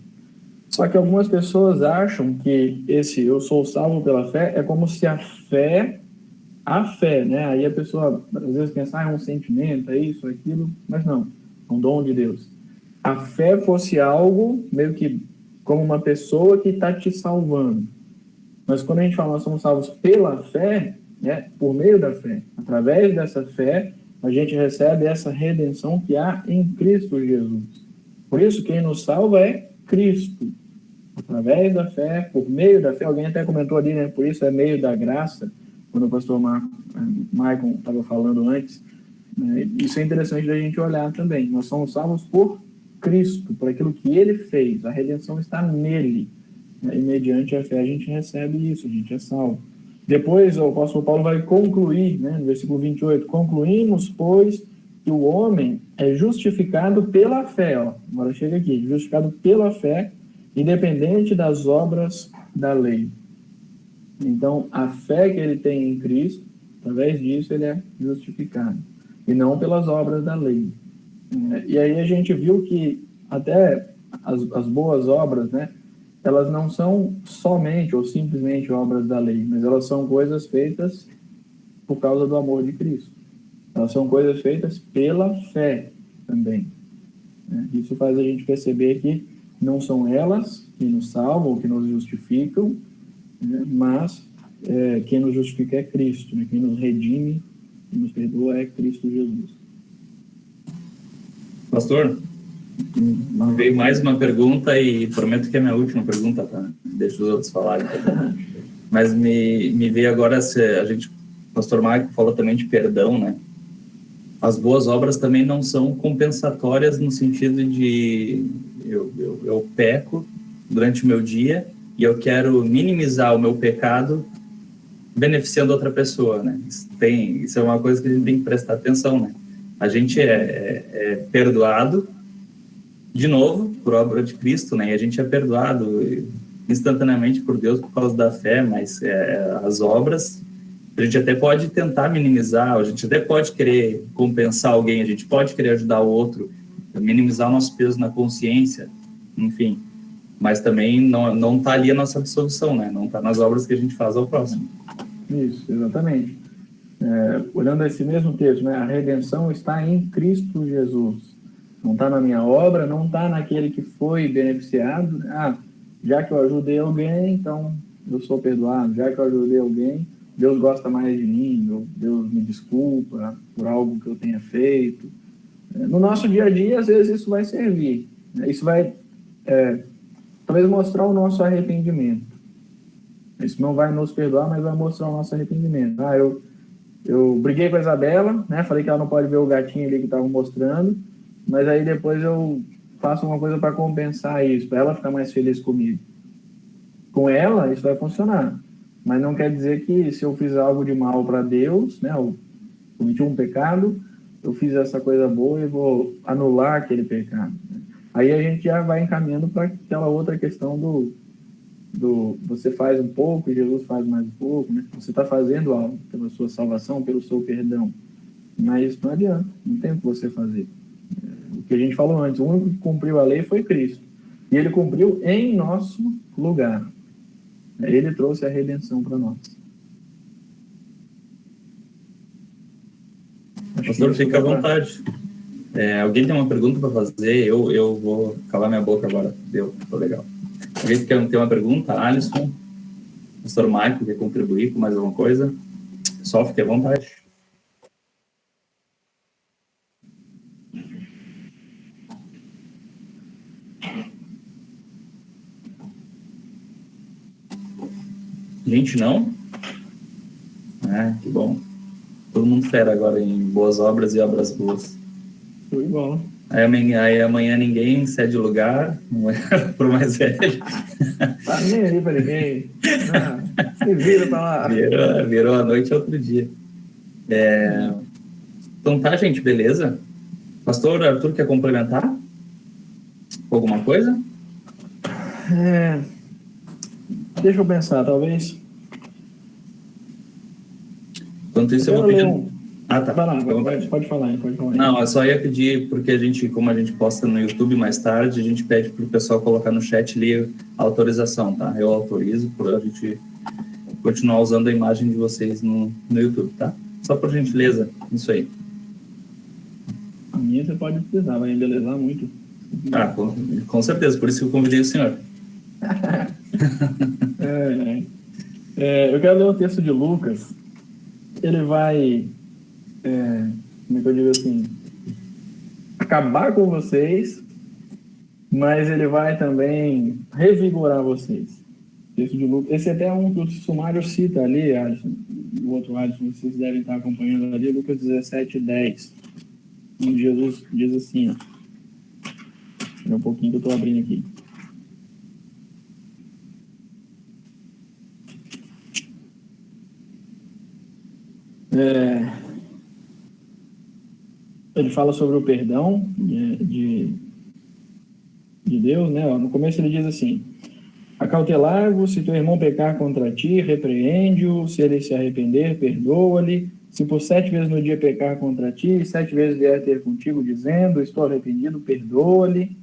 Só que algumas pessoas acham que esse eu sou salvo pela fé é como se a fé, né? Aí a pessoa às vezes pensa, é um sentimento, é isso, é aquilo, mas não, é um dom de Deus. A fé fosse algo meio que como uma pessoa que está te salvando. Mas quando a gente fala nós somos salvos pela fé, né, por meio da fé, através dessa fé, a gente recebe essa redenção que há em Cristo Jesus. Por isso, quem nos salva é Cristo. Através da fé, por meio da fé, alguém até comentou ali, né? Por isso é meio da graça, quando o pastor Michael estava falando antes. Né? Isso é interessante da gente olhar também. Nós somos salvos por Cristo, por aquilo que Ele fez. A redenção está nele. E mediante a fé a gente recebe isso, a gente é salvo. Depois o apóstolo Paulo vai concluir, né, no versículo 28, concluímos, pois, que o homem é justificado pela fé. Ó, agora chega aqui, justificado pela fé, independente das obras da lei. Então, a fé que ele tem em Cristo, através disso ele é justificado, e não pelas obras da lei. E aí a gente viu que até as boas obras, né, elas não são somente ou simplesmente obras da lei, mas elas são coisas feitas por causa do amor de Cristo. Elas são coisas feitas pela fé também. Isso faz a gente perceber que não são elas que nos salvam ou que nos justificam, né, mas quem nos justifica é Cristo, né? Quem nos redime, quem nos perdoa é Cristo Jesus. Pastor, veio mais uma pergunta e prometo que é a minha última pergunta, tá? Deixa os outros falarem. Mas me veio agora, o pastor Marco falou também de perdão, né? As boas obras também não são compensatórias no sentido de eu peco durante o meu dia e eu quero minimizar o meu pecado beneficiando outra pessoa, né? Isso é uma coisa que a gente tem que prestar atenção, né? A gente é perdoado de novo, por obra de Cristo, né? E a gente é perdoado instantaneamente por Deus por causa da fé, mas as obras, a gente até pode tentar minimizar, a gente até pode querer compensar alguém, a gente pode querer ajudar o outro, minimizar o nosso peso na consciência, enfim. Mas também não está ali a nossa absolvição, né? Não está nas obras que a gente faz ao próximo. Isso, exatamente. Olhando esse mesmo texto, né? A redenção está em Cristo Jesus. Não está na minha obra, não está naquele que foi beneficiado. Já que eu ajudei alguém, então eu sou perdoado. Já que eu ajudei alguém, Deus gosta mais de mim, Deus me desculpa por algo que eu tenha feito. No nosso dia a dia, às vezes isso vai servir. Isso vai talvez mostrar o nosso arrependimento. Isso não vai nos perdoar, mas vai mostrar o nosso arrependimento. Eu briguei com a Isabela, né? Falei que ela não pode ver o gatinho ali que estava mostrando, mas aí depois eu faço uma coisa para compensar isso, para ela ficar mais feliz comigo. Com ela, isso vai funcionar. Mas não quer dizer que se eu fiz algo de mal para Deus, né? Eu cometi um pecado, eu fiz essa coisa boa e vou anular aquele pecado. Aí a gente já vai encaminhando para aquela outra questão do você faz um pouco e Jesus faz mais um pouco, né? Você está fazendo algo pela sua salvação, pelo seu perdão. Mas isso não adianta, não tem o que você fazer. O que a gente falou antes, o único que cumpriu a lei foi Cristo. E ele cumpriu em nosso lugar. Ele trouxe a redenção para nós. Pastor, fica à vontade. Alguém tem uma pergunta para fazer? Eu vou calar minha boca agora. Tô legal. Alguém quer ter uma pergunta? Alisson? Pastor Michael quer contribuir com mais alguma coisa? Só fique à vontade. Gente, não? Que bom. todo mundo fera agora em boas obras e obras boas. Foi igual. Aí amanhã ninguém cede lugar, não é pro mais velho. Tá nem ali pra ninguém. Se vira pra lá. Virou a noite outro dia. Então tá, gente, beleza? Pastor Arthur, quer complementar? Alguma coisa? Deixa eu pensar, talvez. Enquanto isso, eu vou pedir... Ah, tá. Vai lá, pode falar aí, pode falar aí. Não, eu só ia pedir, porque como a gente posta no YouTube mais tarde, a gente pede para o pessoal colocar no chat ali a autorização, tá? Eu autorizo para a gente continuar usando a imagem de vocês no YouTube, tá? Só por gentileza, isso aí. A minha você pode precisar, vai embelezar muito. Ah, com certeza, por isso que eu convidei o senhor. Eu quero ler o texto de Lucas. Ele vai... como é que eu digo assim, acabar com vocês, mas ele vai também revigorar vocês. Esse até é um que o sumário cita ali, Alisson, o outro Alisson, vocês devem estar acompanhando ali, Lucas 17:10, onde Jesus diz assim, ó, um pouquinho que eu estou abrindo aqui. Ele fala sobre o perdão de Deus, né? No começo ele diz assim: acautelar-vos, se teu irmão pecar contra ti, repreende-o, se ele se arrepender, perdoa-lhe, se por 7 vezes no dia pecar contra ti, 7 vezes vier ter contigo, dizendo, estou arrependido, perdoa-lhe.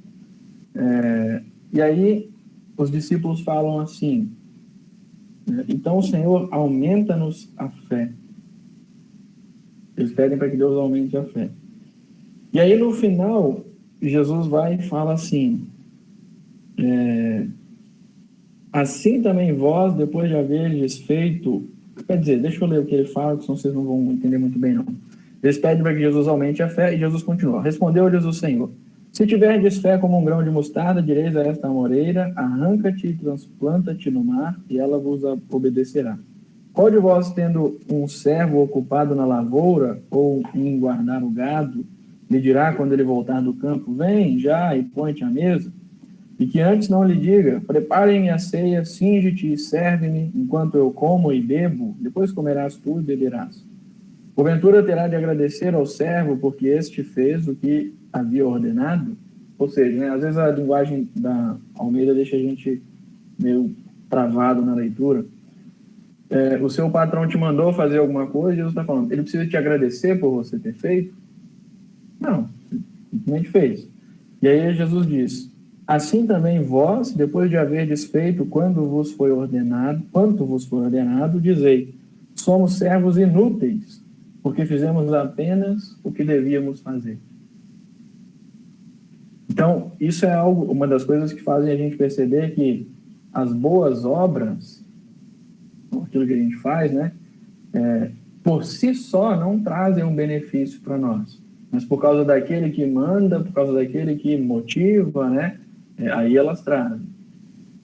E aí os discípulos falam assim, então o Senhor aumenta-nos a fé. Eles pedem para que Deus aumente a fé. E aí, no final, Jesus vai e fala assim, assim também vós, depois de haverdes feito... Quer dizer, deixa eu ler o que ele fala, senão vocês não vão entender muito bem, não. Eles pedem para que Jesus aumente a fé, e Jesus continua. Respondeu-lhes o Senhor, se tiverdes fé como um grão de mostarda, direis a esta amoreira, arranca-te e transplanta-te no mar, e ela vos obedecerá. Qual de vós, tendo um servo ocupado na lavoura, ou em guardar o gado, lhe dirá quando ele voltar do campo, vem já e põe-te à mesa? E que antes não lhe diga, prepare-me a ceia, cinge-te e serve-me, enquanto eu como e bebo, depois comerás tu e beberás. Porventura terá de agradecer ao servo, porque este fez o que havia ordenado? Ou seja, né, às vezes a linguagem da Almeida deixa a gente meio travado na leitura. O seu patrão te mandou fazer alguma coisa, Jesus está falando, ele precisa te agradecer por você ter feito? Não, simplesmente fez. E aí Jesus diz, assim também vós, depois de haverdes feito quanto vos foi ordenado, dizei, somos servos inúteis, porque fizemos apenas o que devíamos fazer. Então, isso é uma das coisas que fazem a gente perceber que as boas obras, aquilo que a gente faz, né, por si só não trazem um benefício para nós. Mas por causa daquele que manda, por causa daquele que motiva, né, aí elas trazem.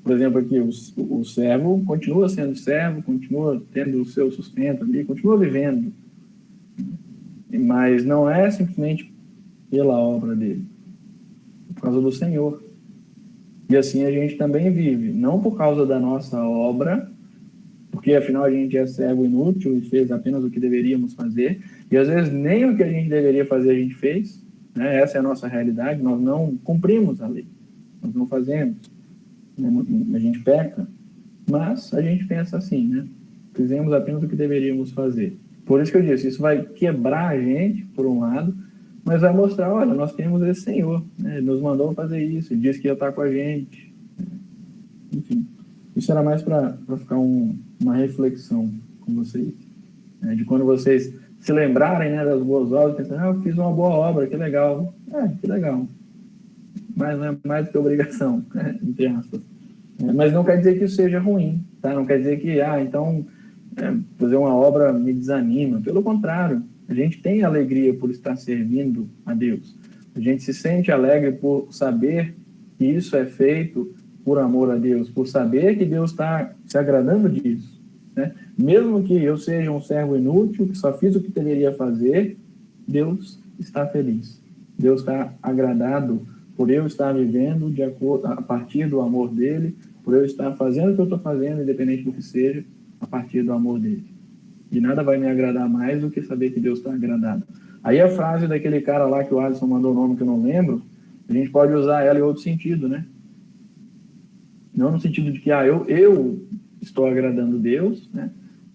Por exemplo, aqui, o servo continua sendo servo, continua tendo o seu sustento ali, continua vivendo. Mas não é simplesmente pela obra dele, é por causa do Senhor. E assim a gente também vive, não por causa da nossa obra, porque afinal a gente é servo inútil e fez apenas o que deveríamos fazer, e às vezes nem o que a gente deveria fazer a gente fez, né? Essa é a nossa realidade, nós não cumprimos a lei, nós não fazemos, a gente peca, mas a gente pensa assim, né? Fizemos apenas o que deveríamos fazer. Por isso que eu disse, isso vai quebrar a gente, por um lado, mas vai mostrar, olha, nós temos esse Senhor, né? Ele nos mandou fazer isso, ele disse que ia estar com a gente. Enfim, isso era mais para ficar uma reflexão com vocês, né? De quando vocês se lembrarem, né, das boas obras, pensando, eu fiz uma boa obra, que legal. Que legal. Mas não é mais do que obrigação, né? Entre aspas. Mas não quer dizer que isso seja ruim, tá? Não quer dizer que, então, fazer uma obra me desanima. Pelo contrário, a gente tem alegria por estar servindo a Deus. A gente se sente alegre por saber que isso é feito por amor a Deus, por saber que Deus está se agradando disso, né? Mesmo que eu seja um servo inútil, que só fiz o que deveria fazer, Deus está feliz. Deus está agradado por eu estar vivendo de acordo, a partir do amor dele, por eu estar fazendo o que eu estou fazendo, independente do que seja, a partir do amor dele. E nada vai me agradar mais do que saber que Deus está agradado. Aí a frase daquele cara lá que o Alisson mandou o nome que eu não lembro, a gente pode usar ela em outro sentido, né? Não no sentido de que eu estou agradando Deus, né?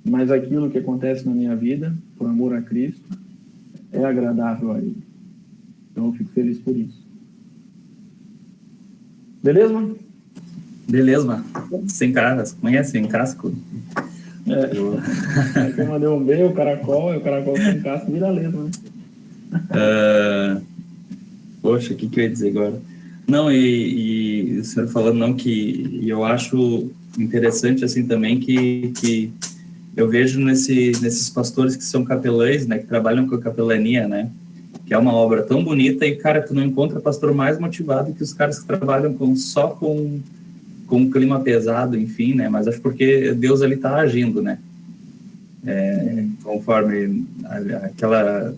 Mas aquilo que acontece na minha vida, por amor a Cristo, é agradável a Ele. Então eu fico feliz por isso. Beleza, mano? Beleza, mano. Sem caras. Conhece sem casco? Eu mandei um B, o caracol sem casco vira lesma, né? Poxa, o que eu ia dizer agora? Não, e o senhor falando, não, que eu acho interessante, assim, também, que eu vejo nesses pastores que são capelães, né, que trabalham com a capelania, né, que é uma obra tão bonita, e, cara, tu não encontra pastor mais motivado que os caras que trabalham só com um clima pesado, enfim, né, mas acho porque Deus ali tá agindo, né, conforme aquela,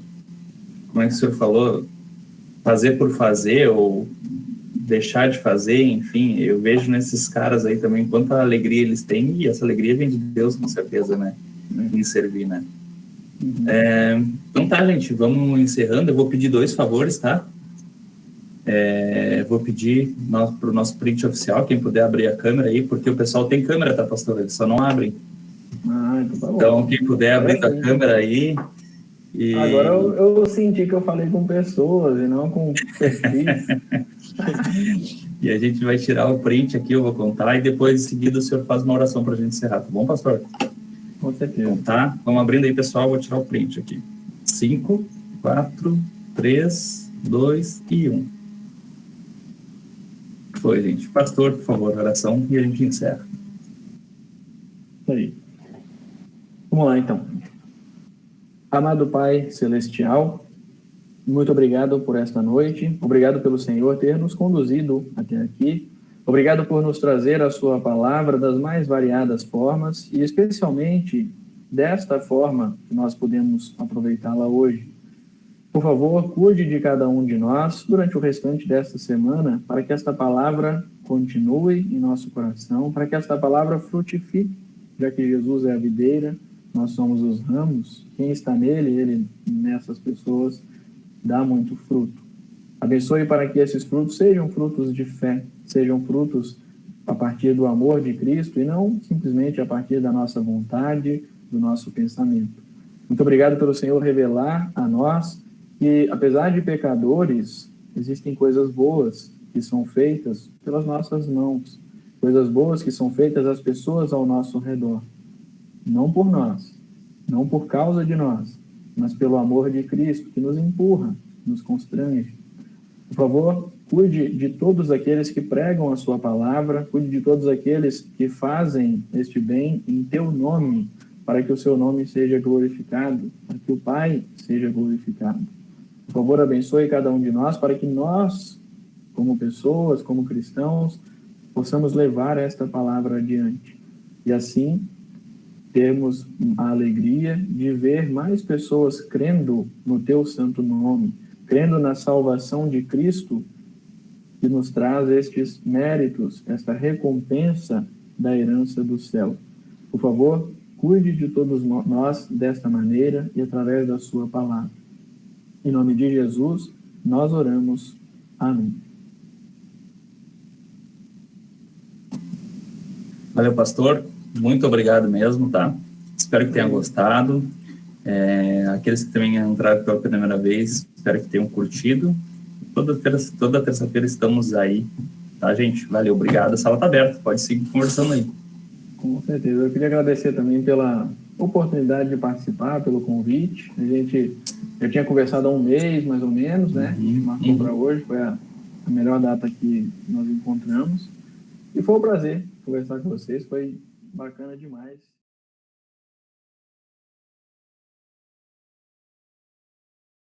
como é que o senhor falou, fazer por fazer, ou deixar de fazer, enfim, eu vejo nesses caras aí também quanta alegria eles têm, e essa alegria vem de Deus, com certeza, né, em servir, né. Então tá, gente, vamos encerrando. Eu vou pedir 2 favores, tá? Vou pedir pro nosso print oficial, quem puder abrir a câmera aí, porque o pessoal tem câmera, tá, pastor? Eles só não abrem. Então tá bom. Então, quem puder abrir a câmera aí. E... Agora eu senti que eu falei com pessoas e não com perfis. E a gente vai tirar o print aqui, eu vou contar, e depois, em seguida, o senhor faz uma oração pra gente encerrar, tá bom, pastor? Com certeza. Então tá, vamos abrindo aí, pessoal, vou tirar o print aqui. 5, 4, 3, 2 e 1. Foi, gente. Pastor, por favor, oração, e a gente encerra. Isso aí. Vamos lá, então. Amado Pai Celestial, muito obrigado por esta noite, obrigado pelo Senhor ter nos conduzido até aqui, obrigado por nos trazer a sua palavra das mais variadas formas e especialmente desta forma que nós podemos aproveitá-la hoje. Por favor, cuide de cada um de nós durante o restante desta semana para que esta palavra continue em nosso coração, para que esta palavra frutifique, já que Jesus é a videira, nós somos os ramos, quem está nele, ele nessas pessoas dá muito fruto. Abençoe para que esses frutos sejam frutos de fé, sejam frutos a partir do amor de Cristo e não simplesmente a partir da nossa vontade, do nosso pensamento. Muito obrigado pelo Senhor revelar a nós que, apesar de pecadores, existem coisas boas que são feitas pelas nossas mãos, coisas boas que são feitas às pessoas ao nosso redor. Não por nós, não por causa de nós, mas pelo amor de Cristo, que nos empurra, nos constrange. Por favor, cuide de todos aqueles que pregam a sua palavra, cuide de todos aqueles que fazem este bem em teu nome, para que o seu nome seja glorificado, para que o Pai seja glorificado. Por favor, abençoe cada um de nós, para que nós, como pessoas, como cristãos, possamos levar esta palavra adiante. E assim, termos a alegria de ver mais pessoas crendo no teu santo nome, crendo na salvação de Cristo, que nos traz estes méritos, esta recompensa da herança do céu. Por favor, cuide de todos nós desta maneira e através da sua palavra. Em nome de Jesus, nós oramos. Amém. Valeu, pastor. Muito obrigado mesmo, tá? Espero que tenham gostado. Aqueles que também entraram pela primeira vez, espero que tenham curtido. Toda terça-feira estamos aí, tá, gente? Valeu, obrigado. A sala tá aberta, pode seguir conversando aí. Com certeza. Eu queria agradecer também pela oportunidade de participar, pelo convite. A gente já tinha conversado há um mês, mais ou menos, né? Marcou para hoje, foi a melhor data que nós encontramos. E foi um prazer conversar com vocês, foi bacana demais.